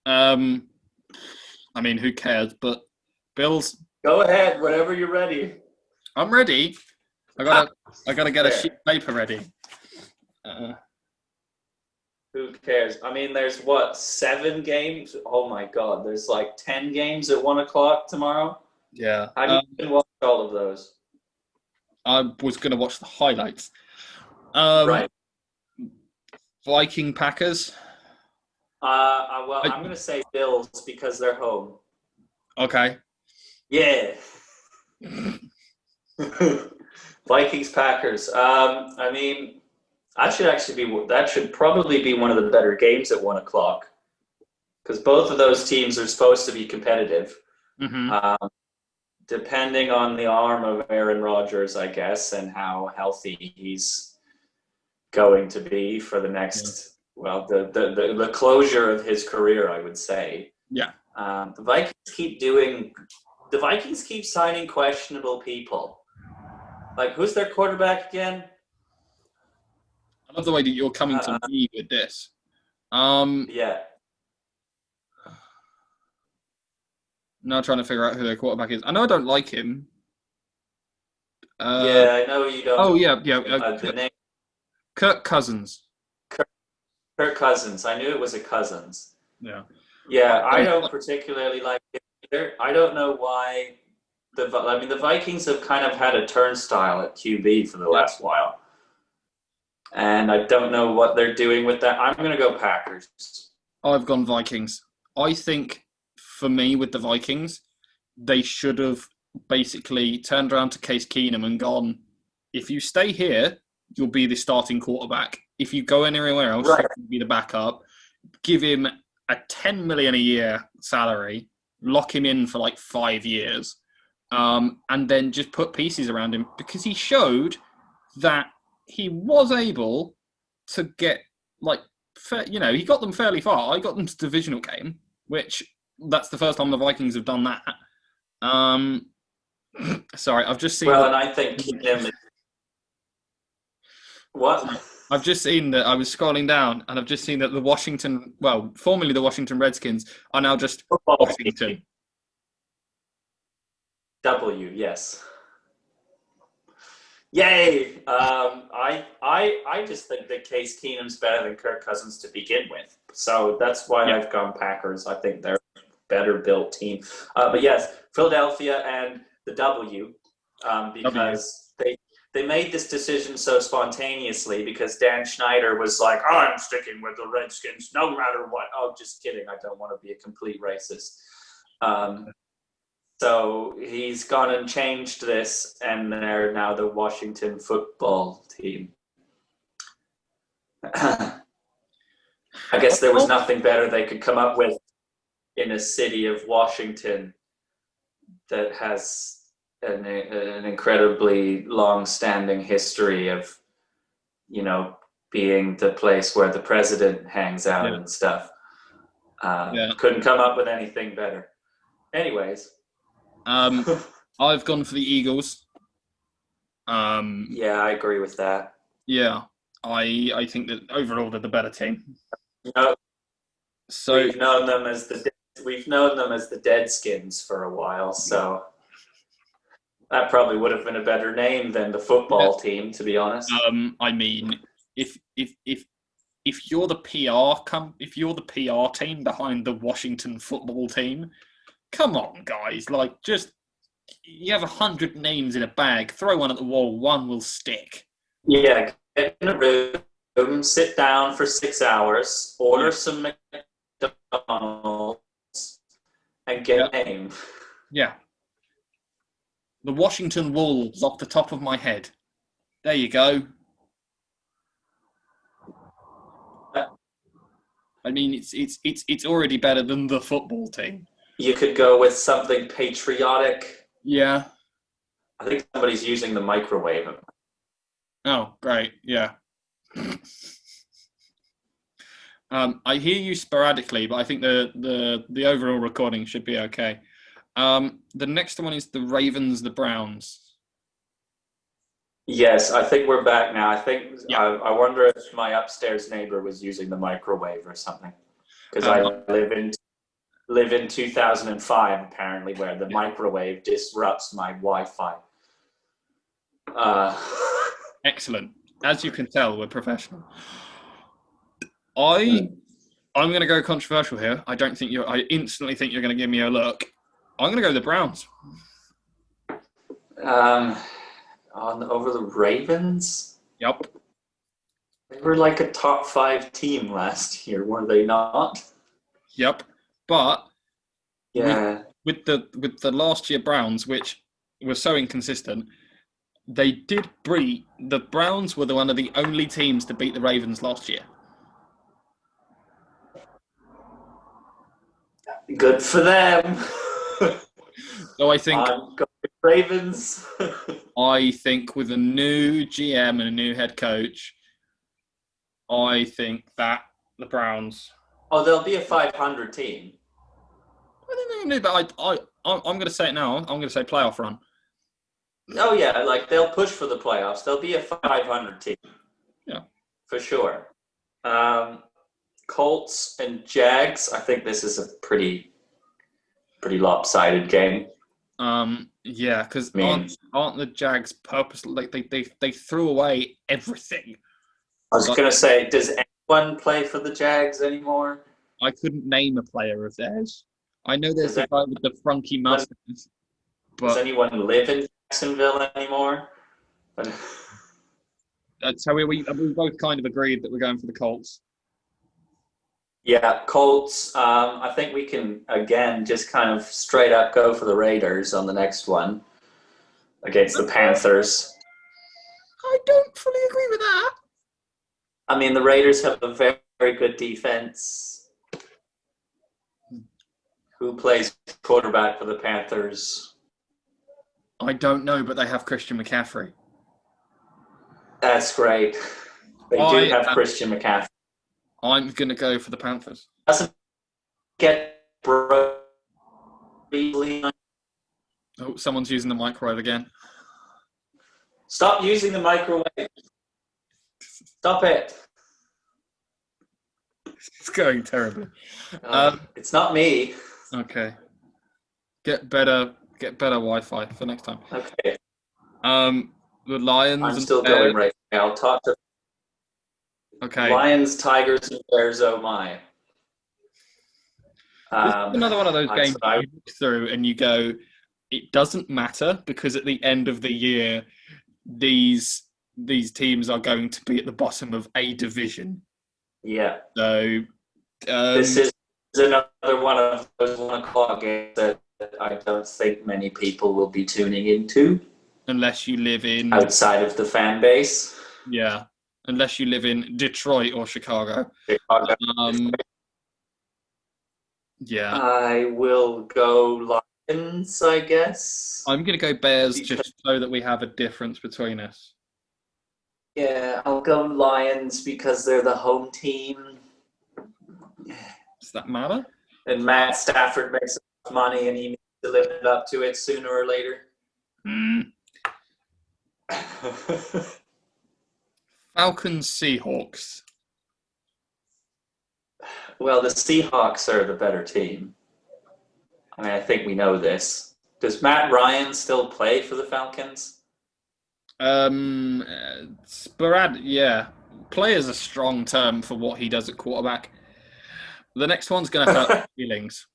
I mean, who cares? But Bills. Go ahead, whenever you're ready. I'm ready. I gotta get a sheet of paper ready. Who cares? I mean, there's 7 games? Oh my God, there's like 10 games at 1:00 tomorrow. Yeah. How do you watch all of those? I was gonna watch the highlights. Right. Viking Packers. Well, I'm gonna say Bills because they're home. Okay. Yeah. Vikings Packers. I mean, that should probably be one of the better games at 1:00 because both of those teams are supposed to be competitive. Mm-hmm. Depending on the arm of Aaron Rodgers, I guess, and how healthy he's going to be for the next, the closure of his career, I would say. Yeah. The Vikings keep signing questionable people. Like, who's their quarterback again? I love the way that you're coming to me with this. Yeah. Now trying to figure out who their quarterback is. I know I don't like him. Yeah, I know you don't. Oh, yeah. The name. Kirk Cousins. Kirk Cousins. I knew it was a Cousins. Yeah. Yeah, I don't particularly like him either. I don't know why. The Vikings have kind of had a turnstile at QB for the last while. And I don't know what they're doing with that. I'm going to go Packers. I've gone Vikings. I think, for me, with the Vikings, they should have basically turned around to Case Keenum and gone, if you stay here, you'll be the starting quarterback. If you go anywhere else, you'll be the backup. Give him a $10 million a year salary, lock him in for like 5 years, and then just put pieces around him because he showed that he was able to get like he got them fairly far. I got them to divisional game, which that's the first time the Vikings have done that. Sorry, I've just seen. Well, and I think what? I've just seen that. I was scrolling down, and I've just seen that formerly the Washington Redskins, are now just Washington. W, yes. Yay! I just think that Case Keenum's better than Kirk Cousins to begin with, so that's why I've gone Packers. I think they're a better built team. But yes, Philadelphia and the W, because they made this decision so spontaneously because Dan Schneider was like, I'm sticking with the Redskins no matter what. Oh, just kidding. I don't want to be a complete racist. So he's gone and changed this, and they're now the Washington football team. I guess there was nothing better they could come up with in a city of Washington that has an incredibly long-standing history of, being the place where the president hangs out and stuff. Couldn't come up with anything better. Anyways. I've gone for the Eagles. Yeah, I agree with that. Yeah, I think that overall they're the better team. So we've known them as the Deadskins for a while, so that probably would have been a better name than the football team, to be honest. I mean, if you're the if you're the PR team behind the Washington football team, come on, guys! You have 100 names in a bag. Throw one at the wall. One will stick. Yeah, get in a room, sit down for 6 hours, order some McDonald's, and get a name. Yeah. The Washington Wolves off the top of my head. There you go. I mean, it's already better than the football team. You could go with something patriotic. Yeah. I think somebody's using the microwave. Oh, great. Yeah. I hear you sporadically, but I think the overall recording should be okay. The next one is the Ravens, the Browns. Yes, I think we're back now. I think I wonder if my upstairs neighbor was using the microwave or something, because I live in 2005 apparently, where the microwave disrupts my Wi-Fi. Excellent. As you can tell, we're professional. I'm going to go controversial here. I instantly think you're going to give me a look. I'm going to go the Browns. Over the Ravens? Yep. They were like a top 5 team last year, were they not? Yep. But yeah, with the last year Browns, which were so inconsistent, they did beat the Browns. Were one of the only teams to beat the Ravens last year. Good for them. So I think I'm going with Ravens. I think with a new GM and a new head coach, I think that the Browns. Oh, they'll be a 500 team. I don't know, but I'm going to say it now. I'm going to say playoff run. Oh yeah, they'll push for the playoffs. They'll be a 500 team. Yeah, for sure. Colts and Jags. I think this is a pretty lopsided game. Yeah, because aren't the Jags purposely they threw away everything? I was going to say, does anyone play for the Jags anymore? I couldn't name a player of theirs. I know there's a guy with the funky mustache. Does anyone live in Jacksonville anymore? So we both kind of agreed that we're going for the Colts. Yeah, Colts. I think we can, again, just kind of straight up go for the Raiders on the next one against the Panthers. I don't fully agree with that. I mean, the Raiders have a very, very good defense. Who plays quarterback for the Panthers? I don't know, but they have Christian McCaffrey. That's great. They do have Christian McCaffrey. I'm going to go for the Panthers. Doesn't get easily. Oh, someone's using the microwave again. Stop using the microwave. Stop it. It's going terribly. It's not me. Okay. Get better Wi-Fi for next time. Okay. The Lions. I'm still going right now. Talk to Okay. Lions, Tigers, and Bears. Oh my. This is another one of those games you look through and you go, it doesn't matter because at the end of the year, these teams are going to be at the bottom of a division. Yeah. So this is another one of those 1 o'clock games that I don't think many people will be tuning into. Unless you live in... outside of the fan base. Yeah. Unless you live in Detroit or Chicago. Yeah. I will go Lions, I guess. I'm going to go Bears just so that we have a difference between us. Yeah, I'll go Lions because they're the home team. Does that matter? And Matt Stafford makes enough money and he needs to live it up to it sooner or later. Falcons, Seahawks. Well, the Seahawks are the better team. I mean, I think we know this. Does Matt Ryan still play for the Falcons? Yeah. Play is a strong term for what he does at quarterback. The next one's going to hurt my feelings.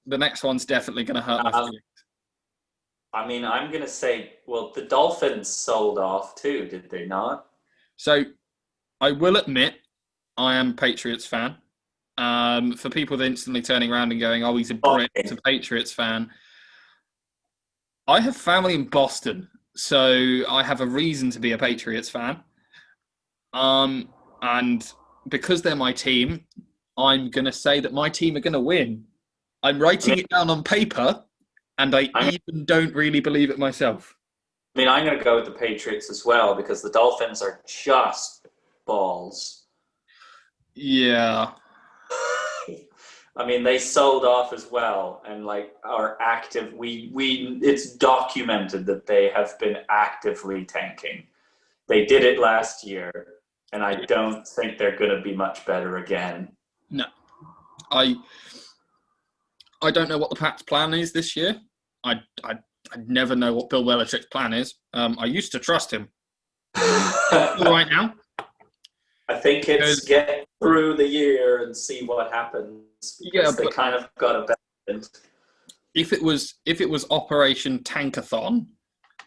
The next one's definitely going to hurt my feelings. I mean, I'm going to say, well, the Dolphins sold off too, did they not? So, I will admit, I am a Patriots fan. For people that instantly turning around and going, oh, he's a Brit, he's a Patriots fan. I have family in Boston, so I have a reason to be a Patriots fan. And because they're my team, I'm going to say that my team are going to win. I'm writing it down on paper, and I even don't really believe it myself. I mean, I'm going to go with the Patriots as well because the Dolphins are just balls. Yeah. I mean, they sold off as well and are active. It's documented that they have been actively tanking. They did it last year, and I don't think they're going to be much better again. No. I don't know what the Pats' plan is this year. I never know what Bill Belichick's plan is. I used to trust him. Right now. I think it's get through the year and see what happens. Because they kind of got a better. If it was Operation Tankathon,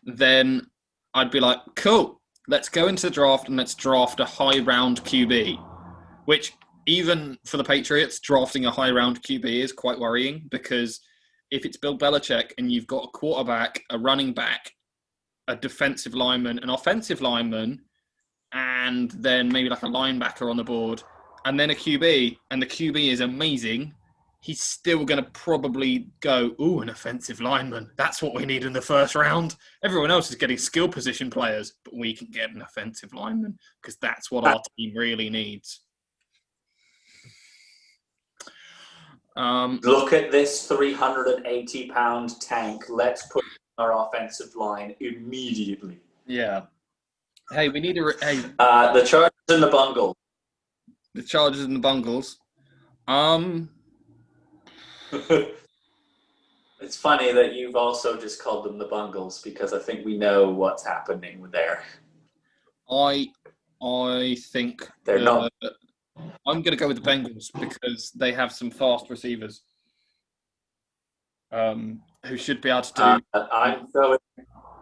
then I'd be like, cool, let's go into the draft and let's draft a high round QB. Which even for the Patriots, drafting a high round QB is quite worrying because if it's Bill Belichick and you've got a quarterback, a running back, a defensive lineman, an offensive lineman, and then maybe like a linebacker on the board, and then a QB, and the QB is amazing, he's still going to probably go, ooh, an offensive lineman. That's what we need in the first round. Everyone else is getting skill position players, but we can get an offensive lineman because that's what our team really needs. Look at this 380-pound tank. Let's put our offensive line immediately. Yeah. Hey, we need the Chargers and the Bungles. The Chargers and the Bungles. It's funny that you've also just called them the Bungles because I think we know what's happening there. I think they're not. I'm going to go with the Bengals because they have some fast receivers who should be able to do.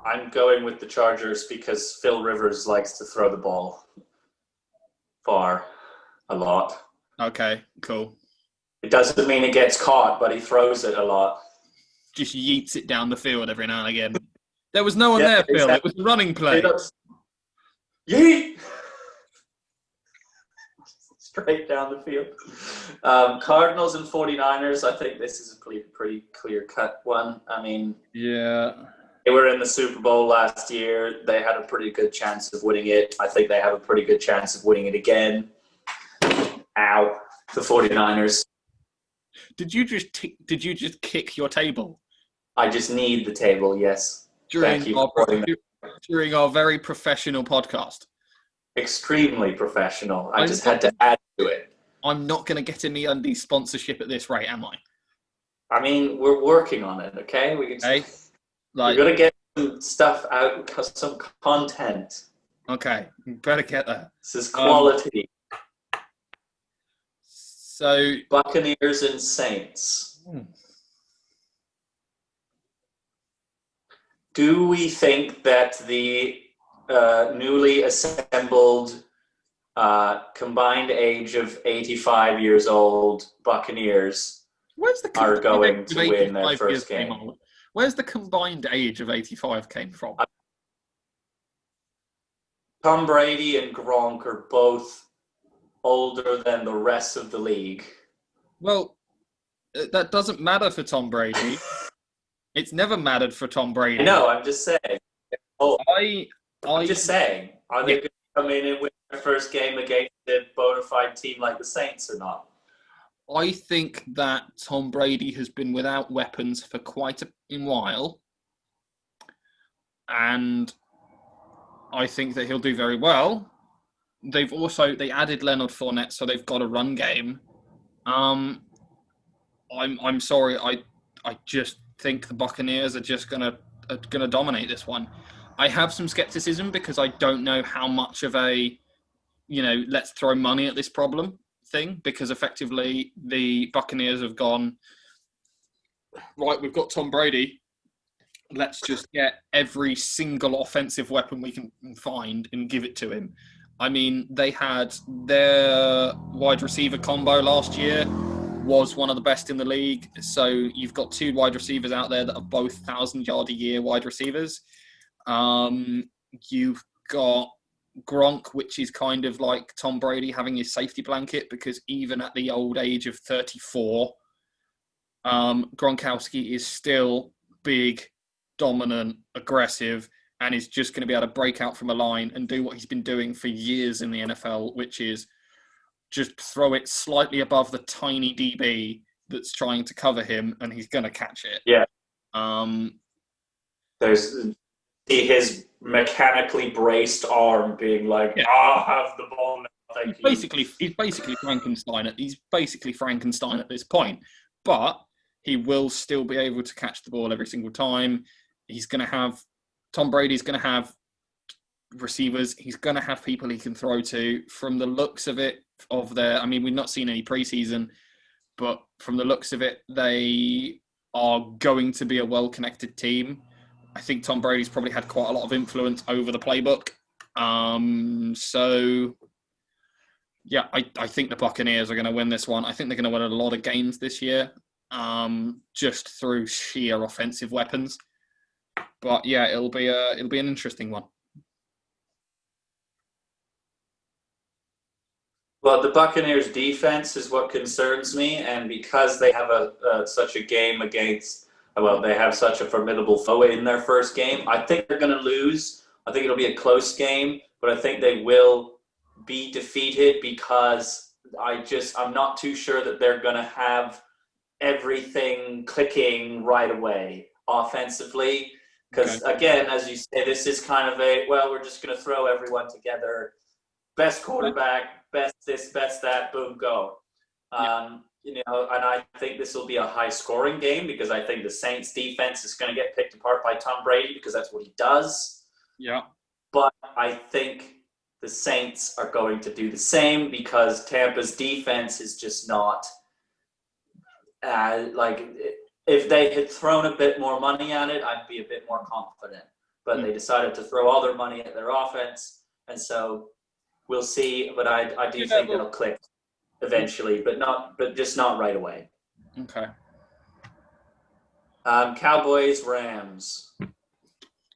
I'm going with the Chargers because Phil Rivers likes to throw the ball far a lot. Okay, cool. It doesn't mean it gets caught, but he throws it a lot. Just yeets it down the field every now and again. There was no one there, Phil. Exactly. It was a running play. Yeet! Straight down the field. Cardinals and 49ers, I think this is a pretty clear-cut one. I mean... Yeah. They were in the Super Bowl last year. They had a pretty good chance of winning it. I think they have a pretty good chance of winning it again. the 49ers. Did you just kick your table I just need the table, yes. Thank you for pointing that. during our very professional podcast? Extremely professional. I just had to add to it. I'm not going to get any MeUndies sponsorship at this rate, am I? I mean, we're working on it, okay? We're going to get some stuff out, some content. Okay, better get that. This is quality. So Buccaneers and Saints. Do we think that the newly assembled combined age of 85 years old Buccaneers are going to win their first game? Where's the combined age of 85 came from? Tom Brady and Gronk are both older than the rest of the league. Well, that doesn't matter for Tom Brady. It's never mattered for Tom Brady. No, I'm just saying. I'm just saying. Are they going to come in and win their first game against a bona fide team like the Saints or not? I think that Tom Brady has been without weapons for quite a while. And I think that he'll do very well. They added Leonard Fournette, so they've got a run game. I'm sorry, I just think the Buccaneers are just gonna dominate this one. I have some skepticism because I don't know how much of a, let's throw money at this problem thing, because effectively the Buccaneers have gone, right, we've got Tom Brady, let's just get every single offensive weapon we can find and give it to him. I mean, they had their wide receiver combo last year was one of the best in the league. So you've got two wide receivers out there that are both 1,000-yard-a-year wide receivers. You've got Gronk, which is kind of like Tom Brady having his safety blanket, because even at the old age of 34, Gronkowski is still big, dominant, aggressive, and is just going to be able to break out from a line and do what he's been doing for years in the NFL, which is just throw it slightly above the tiny DB that's trying to cover him, and he's going to catch it. Yeah. There's his mechanically braced arm being like, I'll have the ball now. Thank you. He's basically Frankenstein. He's basically Frankenstein at this point, but he will still be able to catch the ball every single time. Tom Brady's going to have receivers. He's going to have people he can throw to. From the looks of it, we've not seen any preseason, but from the looks of it, they are going to be a well-connected team. I think Tom Brady's probably had quite a lot of influence over the playbook. I think the Buccaneers are going to win this one. I think they're going to win a lot of games this year, just through sheer offensive weapons. But yeah, it'll be an interesting one. Well, the Buccaneers' defense is what concerns me, and because they have such a game against, they have such a formidable foe in their first game, I think they're going to lose. I think it'll be a close game, but I think they will be defeated because I'm not too sure that they're going to have everything clicking right away offensively. Because, again, as you say, this is kind of we're just going to throw everyone together. Best quarterback, best this, best that, boom, go. And I think this will be a high-scoring game because I think the Saints' defense is going to get picked apart by Tom Brady because that's what he does. Yeah. But I think the Saints are going to do the same because Tampa's defense is just not if they had thrown a bit more money at it, I'd be a bit more confident. But they decided to throw all their money at their offense, and so we'll see. But I do think it'll click eventually, but just not right away. Okay. Cowboys, Rams.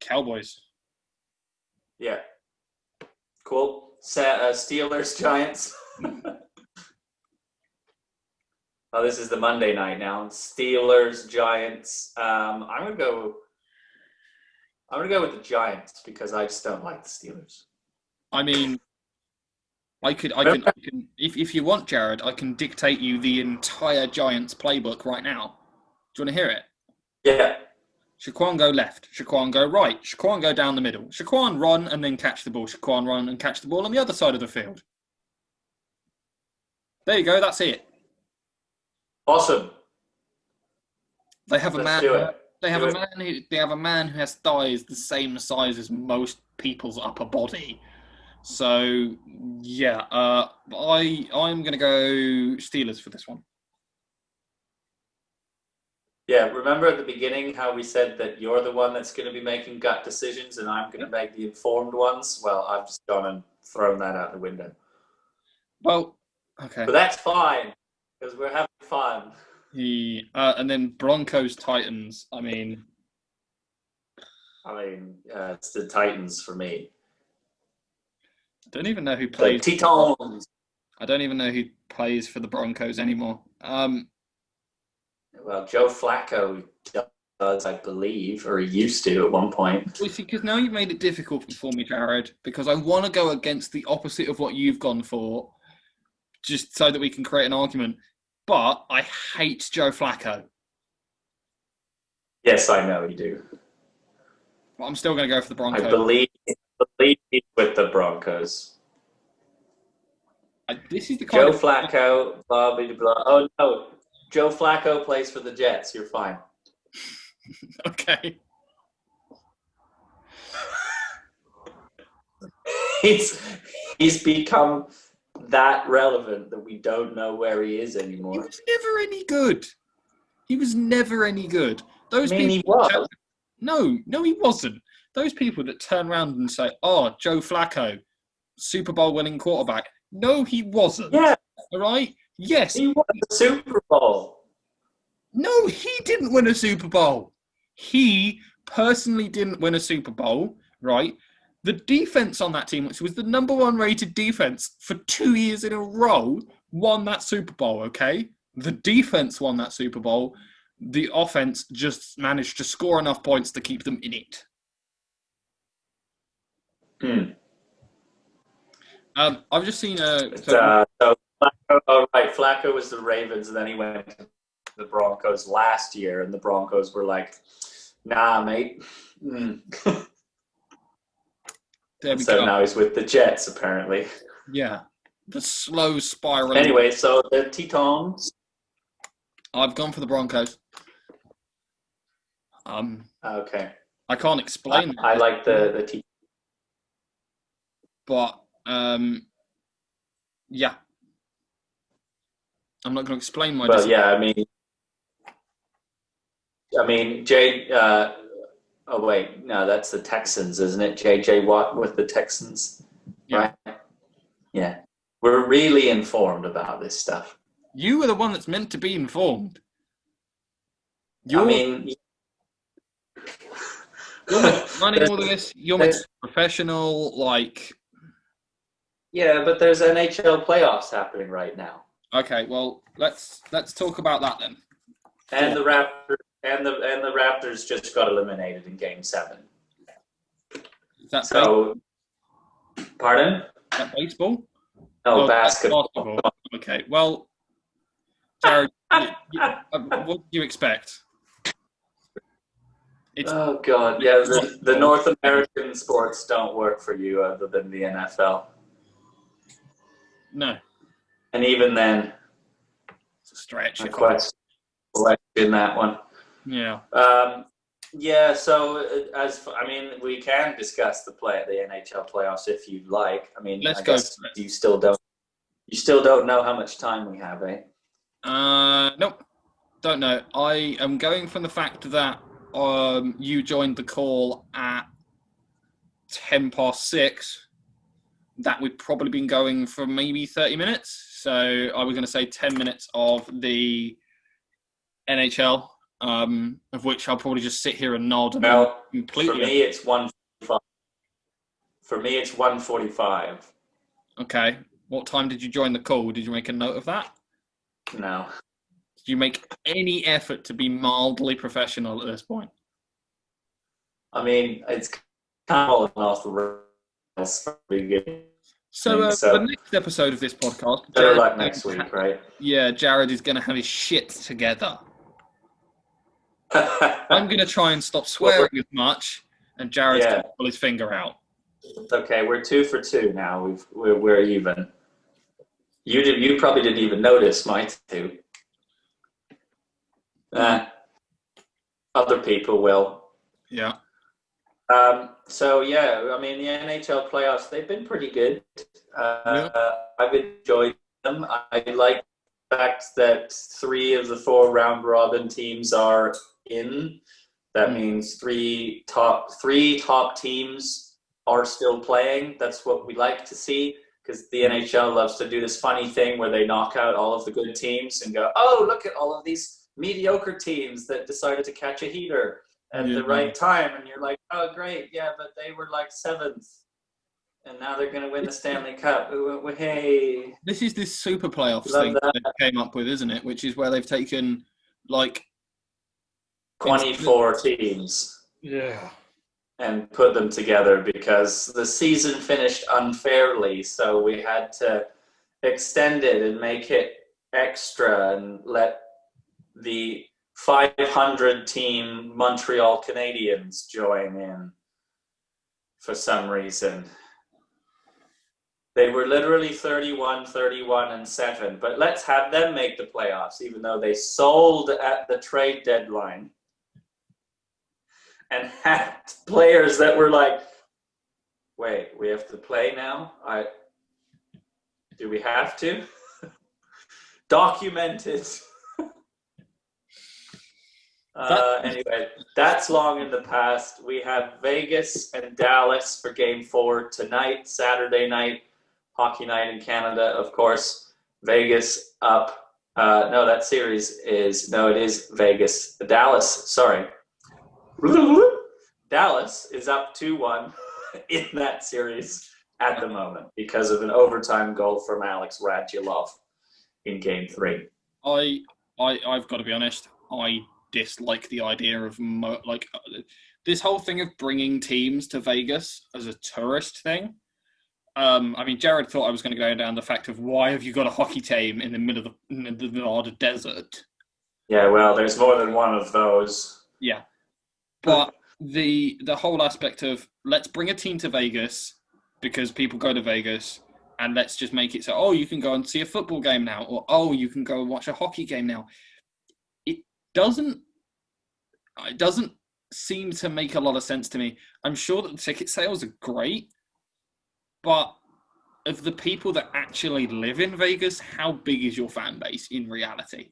Cowboys. Yeah. Cool. Steelers, Giants. Oh, this is the Monday night now. Steelers, Giants. I'm gonna go with the Giants because I just don't like the Steelers. I mean, I can, if you want, Jared, I can dictate you the entire Giants playbook right now. Do you want to hear it? Yeah. Shaquan go left. Shaquan go right. Shaquan go down the middle. Shaquan run and then catch the ball. Shaquan run and catch the ball on the other side of the field. There you go. That's it. Awesome. They have a Let's man. do it. They have a man who has thighs the same size as most people's upper body. So yeah, I'm gonna go Steelers for this one. Yeah, remember at the beginning how we said that you're the one that's going to be making gut decisions and I'm going to make the informed ones? Well, I've just gone and thrown that out the window. Well, okay. But that's fine because we're having fun. And then Broncos Titans. I mean, it's the Titans for me. I don't even know who plays. The Titans. I don't even know who plays for the Broncos anymore. Well, Joe Flacco does, I believe, or he used to at one point. Well, see, because now you've made it difficult for me, Jared, because I want to go against the opposite of what you've gone for, just so that we can create an argument. But I hate Joe Flacco. Yes, I know you do. But I'm still going to go for the Broncos. I believe he's with the Broncos. This is the kind Joe of Flacco, blah, blah, blah. Oh, no. Joe Flacco plays for the Jets. You're fine. Okay. He's become that relevant that we don't know where he is anymore. He was never any good. He was never any good. Those people. He was. No, he wasn't. Those people that turn around and say, "Oh, Joe Flacco, Super Bowl winning quarterback." No, he wasn't. Yeah. All right. Yes. He won the Super Bowl. No, he didn't win a Super Bowl. He personally didn't win a Super Bowl, right? The defense on that team, which was the number one rated defense for 2 years in a row, won that Super Bowl, okay? The defense won that Super Bowl. The offense just managed to score enough points to keep them in it. I've just seen So Flacco, Flacco was the Ravens, and then he went to the Broncos last year, and the Broncos were like, "Nah, mate." So now he's with the Jets, apparently. Yeah, the slow spiral. Anyway, so the Titans. I've gone for the Broncos. Okay. I can't explain. I like the Titans. But yeah, I'm not going to explain my. Well, yeah, I mean, Jay. Oh wait, no, that's the Texans, isn't it? J.J. Watt with the Texans, yeah. Right? Yeah, we're really informed about this stuff. You were the one that's meant to be informed. You're running all of this. You're a professional, like. Yeah, but there's NHL playoffs happening right now. Okay, well, let's talk about that then. And the Raptors and the Raptors just got eliminated in Game 7. Is that Pardon? Is that baseball? No, basketball. Okay, well, Jared, what do you expect? Oh God, yeah. The North American sports don't work for you other than the NFL. No. And even then, it's a stretch. A question that one. Yeah. Yeah. So we can discuss the NHL playoffs if you'd like. I mean, let's I go. Guess you still don't know how much time we have, eh? Nope. Don't know. I am going from the fact that you joined the call at 6:10. That we've probably been going for maybe 30 minutes. So I was going to say 10 minutes of the NHL, of which I'll probably just sit here and nod. Well, completely. For me, it's 1:45. For me, it's 1:45. Okay. What time did you join the call? Did you make a note of that? No. Did you make any effort to be mildly professional at this point? I mean, it's kind of falling off the rails from the beginning. So think the so. next episode of this podcast, Better luck next week, right? Yeah, Jared is going to have his shit together. I'm going to try and stop swearing as much, and Jared's going to pull his finger out. Okay, we're 2 for 2 now. We're even. You probably didn't even notice my 2. Other people will. Yeah. So yeah, I mean the NHL playoffs, they've been pretty good. I've enjoyed them. I like the fact that 3 of the 4 round robin teams are in. That means 3 top teams are still playing. That's what we like to see, because the NHL loves to do this funny thing where they knock out all of the good teams and go, oh, look at all of these mediocre teams that decided to catch a heater at the right time. And you're like, oh, great. Yeah, but they were like 7th. And now they're going to win the Stanley Cup. Hey. This is this super playoffs thing that they came up with, isn't it? Which is where they've taken, like... 24 teams. Yeah. And put them together because the season finished unfairly. So we had to extend it and make it extra and let the 500-team Montreal Canadiens join in for some reason. They were literally 31, 31, and 7. But let's have them make the playoffs, even though they sold at the trade deadline and had players that were like, wait, we have to play now? Do we have to? Documented. Anyway, that's long in the past. We have Vegas and Dallas for Game 4 tonight, Saturday night, hockey night in Canada, of course. Vegas up. No, that series is, no, it is Vegas. Dallas, sorry. Dallas is up 2-1 in that series at the moment because of an overtime goal from Alex Radulov in Game 3. I've got to be honest. I dislike the idea of this whole thing of bringing teams to Vegas as a tourist thing. I mean, Jared thought I was going to go down the fact of why have you got a hockey team in the middle of the Nevada desert? Yeah, well, there's more than one of those. Yeah. But the whole aspect of let's bring a team to Vegas because people go to Vegas, and let's just make it so, oh, you can go and see a football game now, or oh, you can go and watch a hockey game now. It doesn't seem to make a lot of sense to me. I'm sure that the ticket sales are great, but of the people that actually live in Vegas, how big is your fan base in reality?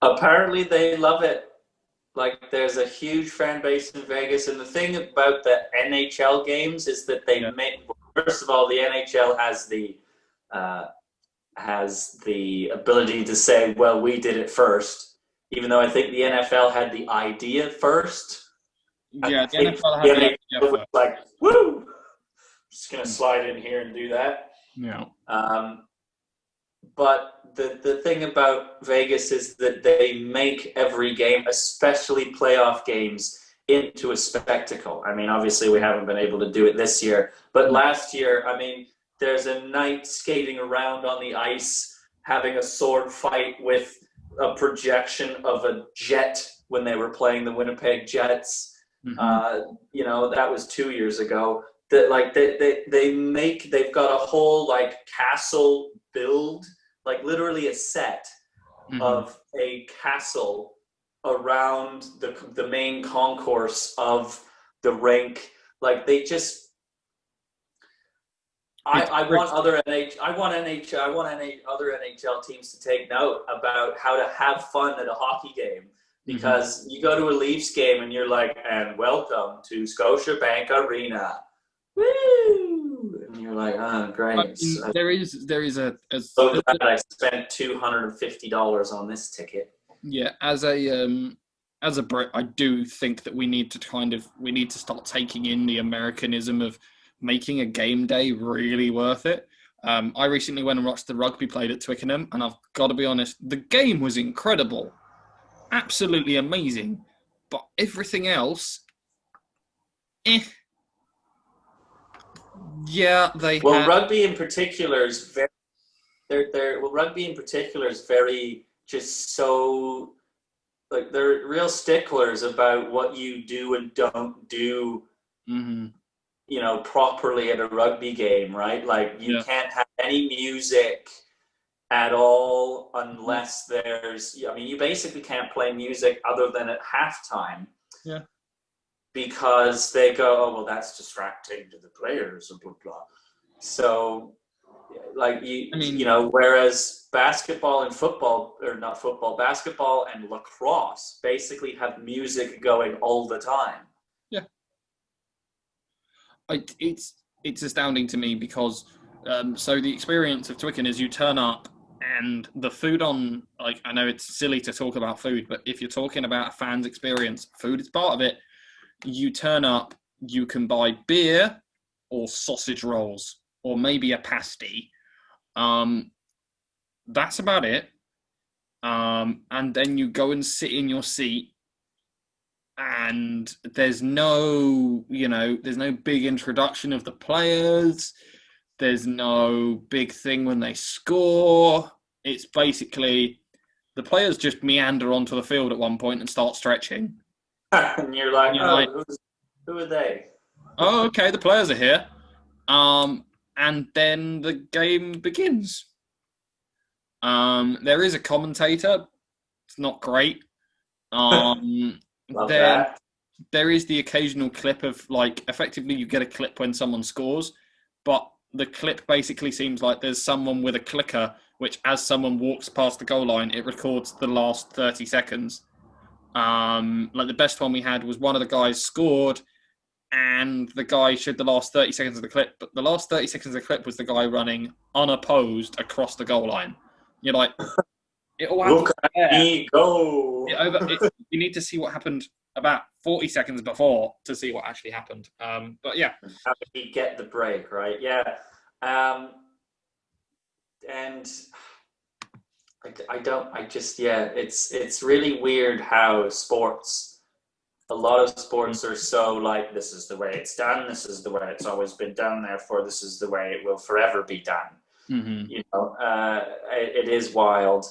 Apparently they love it. Like, there's a huge fan base in Vegas, and the thing about the NHL games is that they make. First of all, the NHL has the ability to say, "Well, we did it first," even though I think the NFL had the idea first. Yeah, the NFL had the idea was like, "Woo! Just gonna slide in here and do that." Yeah. But the thing about Vegas is that they make every game, especially playoff games, into a spectacle. I mean, obviously we haven't been able to do it this year, but last year, I mean, there's a knight skating around on the ice having a sword fight with a projection of a jet when they were playing the Winnipeg Jets. Mm-hmm. That was 2 years ago. That like they've got a whole like castle build, like literally a set of a castle around the main concourse of the rink. Like they just, I want other NHL teams to take note about how to have fun at a hockey game, because you go to a Leafs game and you're like, and welcome to Scotiabank Arena. Woo! And you're like, oh, great. I mean, there is a so glad I spent $250 on this ticket. Yeah, as a Brit, I do think that we need to start taking in the Americanism of making a game day really worth it. I recently went and watched the Rugby played at Twickenham, and I've got to be honest, the game was incredible, absolutely amazing, but everything else, Yeah, they Well, have. rugby in particular is very. Rugby in particular is very just so like they're real sticklers about what you do and don't do, Hmm. properly at a rugby game, right? Like you Yeah. can't have any music at all Mhm. unless I mean, you basically can't play music other than at halftime Yeah. because they go, oh, well, that's distracting to the players and blah, blah. So, like, I mean, whereas basketball and football, or not football, basketball and lacrosse basically have music going all the time. yeah, it's astounding to me because so the experience of Twickenham is you turn up and the food on, like, I know it's silly to talk about food, but if you're talking about a fan's experience, food is part of it. You turn up, you can buy beer or sausage rolls or maybe a pasty. Um, that's about it. And then you go and sit in your seat, and there's no big introduction of the players. There's no big thing when they score. It's basically the players just meander onto the field at one point and start stretching. And you're like, And you're like, oh, who are they? oh, okay, the players are here. And then the game begins. There is a commentator. It's not great. Um, Love then that. there is the occasional clip of, like, effectively you get a clip when someone scores, but the clip basically seems like there's someone with a clicker, which as someone walks past the goal line, it records the last 30 seconds. Like the best one we had was one of the guys scored and the guy showed the last 30 seconds of the clip, but the last 30 seconds of the clip was the guy running unopposed across the goal line. You're like, it all happened Look at there. me go. You need to see what happened about 40 seconds before to see what actually happened. But yeah. How did he get the break, right? Yeah. And it's really weird how a lot of sports are so like, this is the way it's done, this is the way it's always been done, therefore this is the way it will forever be done. Mm-hmm. It is wild.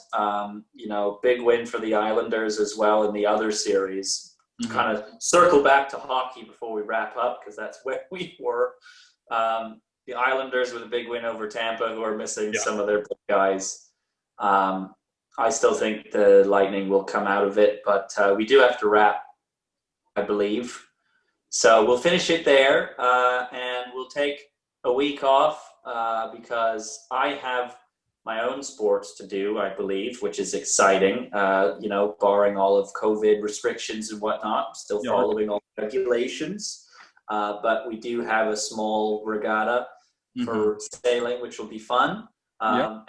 Big win for the Islanders as well in the other series. Mm-hmm. Kind of circle back to hockey before we wrap up because that's where we were. The Islanders with a big win over Tampa, who are missing some of their big guys. I still think the Lightning will come out of it, but we do have to wrap, I believe. So we'll finish it there, and we'll take a week off because I have my own sports to do, I believe, which is exciting, barring all of COVID restrictions and whatnot, still following all the regulations. But we do have a small regatta for sailing, which will be fun. And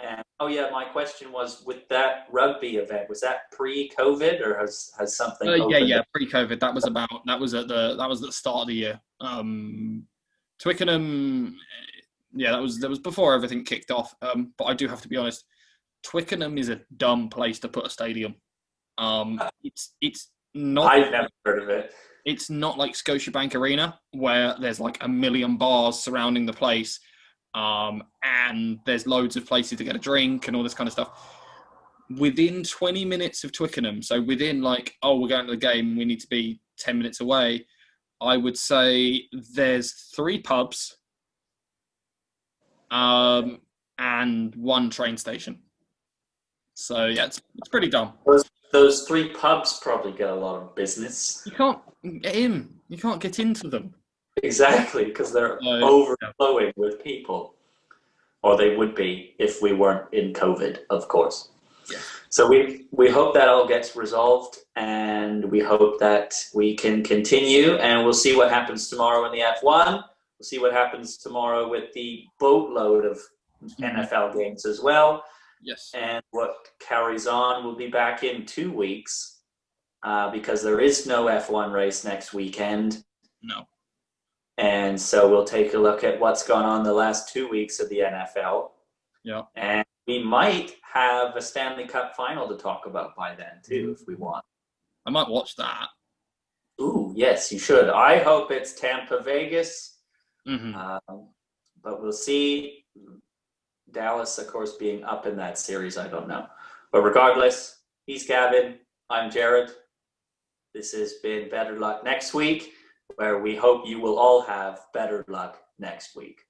my question was, with that rugby event, was that pre-COVID or has something opened up? Pre-COVID. That was at the start of the year. Twickenham, that was before everything kicked off. But I do have to be honest, Twickenham is a dumb place to put a stadium. It's not. I've never heard of it. It's not like Scotiabank Arena where there's like a million bars surrounding the place. And there's loads of places to get a drink and all this kind of stuff. Within 20 minutes of Twickenham, so within we're going to the game, we need to be 10 minutes away, I would say there's 3 pubs and 1 train station. So, yeah, it's pretty dumb. Those 3 pubs probably get a lot of business. You can't get in. You can't get into them. Exactly, because they're overflowing with people. Or they would be if we weren't in COVID, of course. Yeah. So we hope that all gets resolved, and we hope that we can continue, and we'll see what happens tomorrow in the F1. We'll see what happens tomorrow with the boatload of NFL games as well. Yes. And what carries on. We'll be back in 2 weeks because there is no F1 race next weekend. No. And so we'll take a look at what's gone on the last 2 weeks of the NFL. Yeah. And we might have a Stanley Cup final to talk about by then, too, if we want. I might watch that. Ooh, yes, you should. I hope it's Tampa, Vegas. Mm-hmm. but we'll see. Dallas, of course, being up in that series, I don't know. But regardless, he's Gavin. I'm Jared. This has been Better Luck Next Week, where we hope you will all have better luck next week.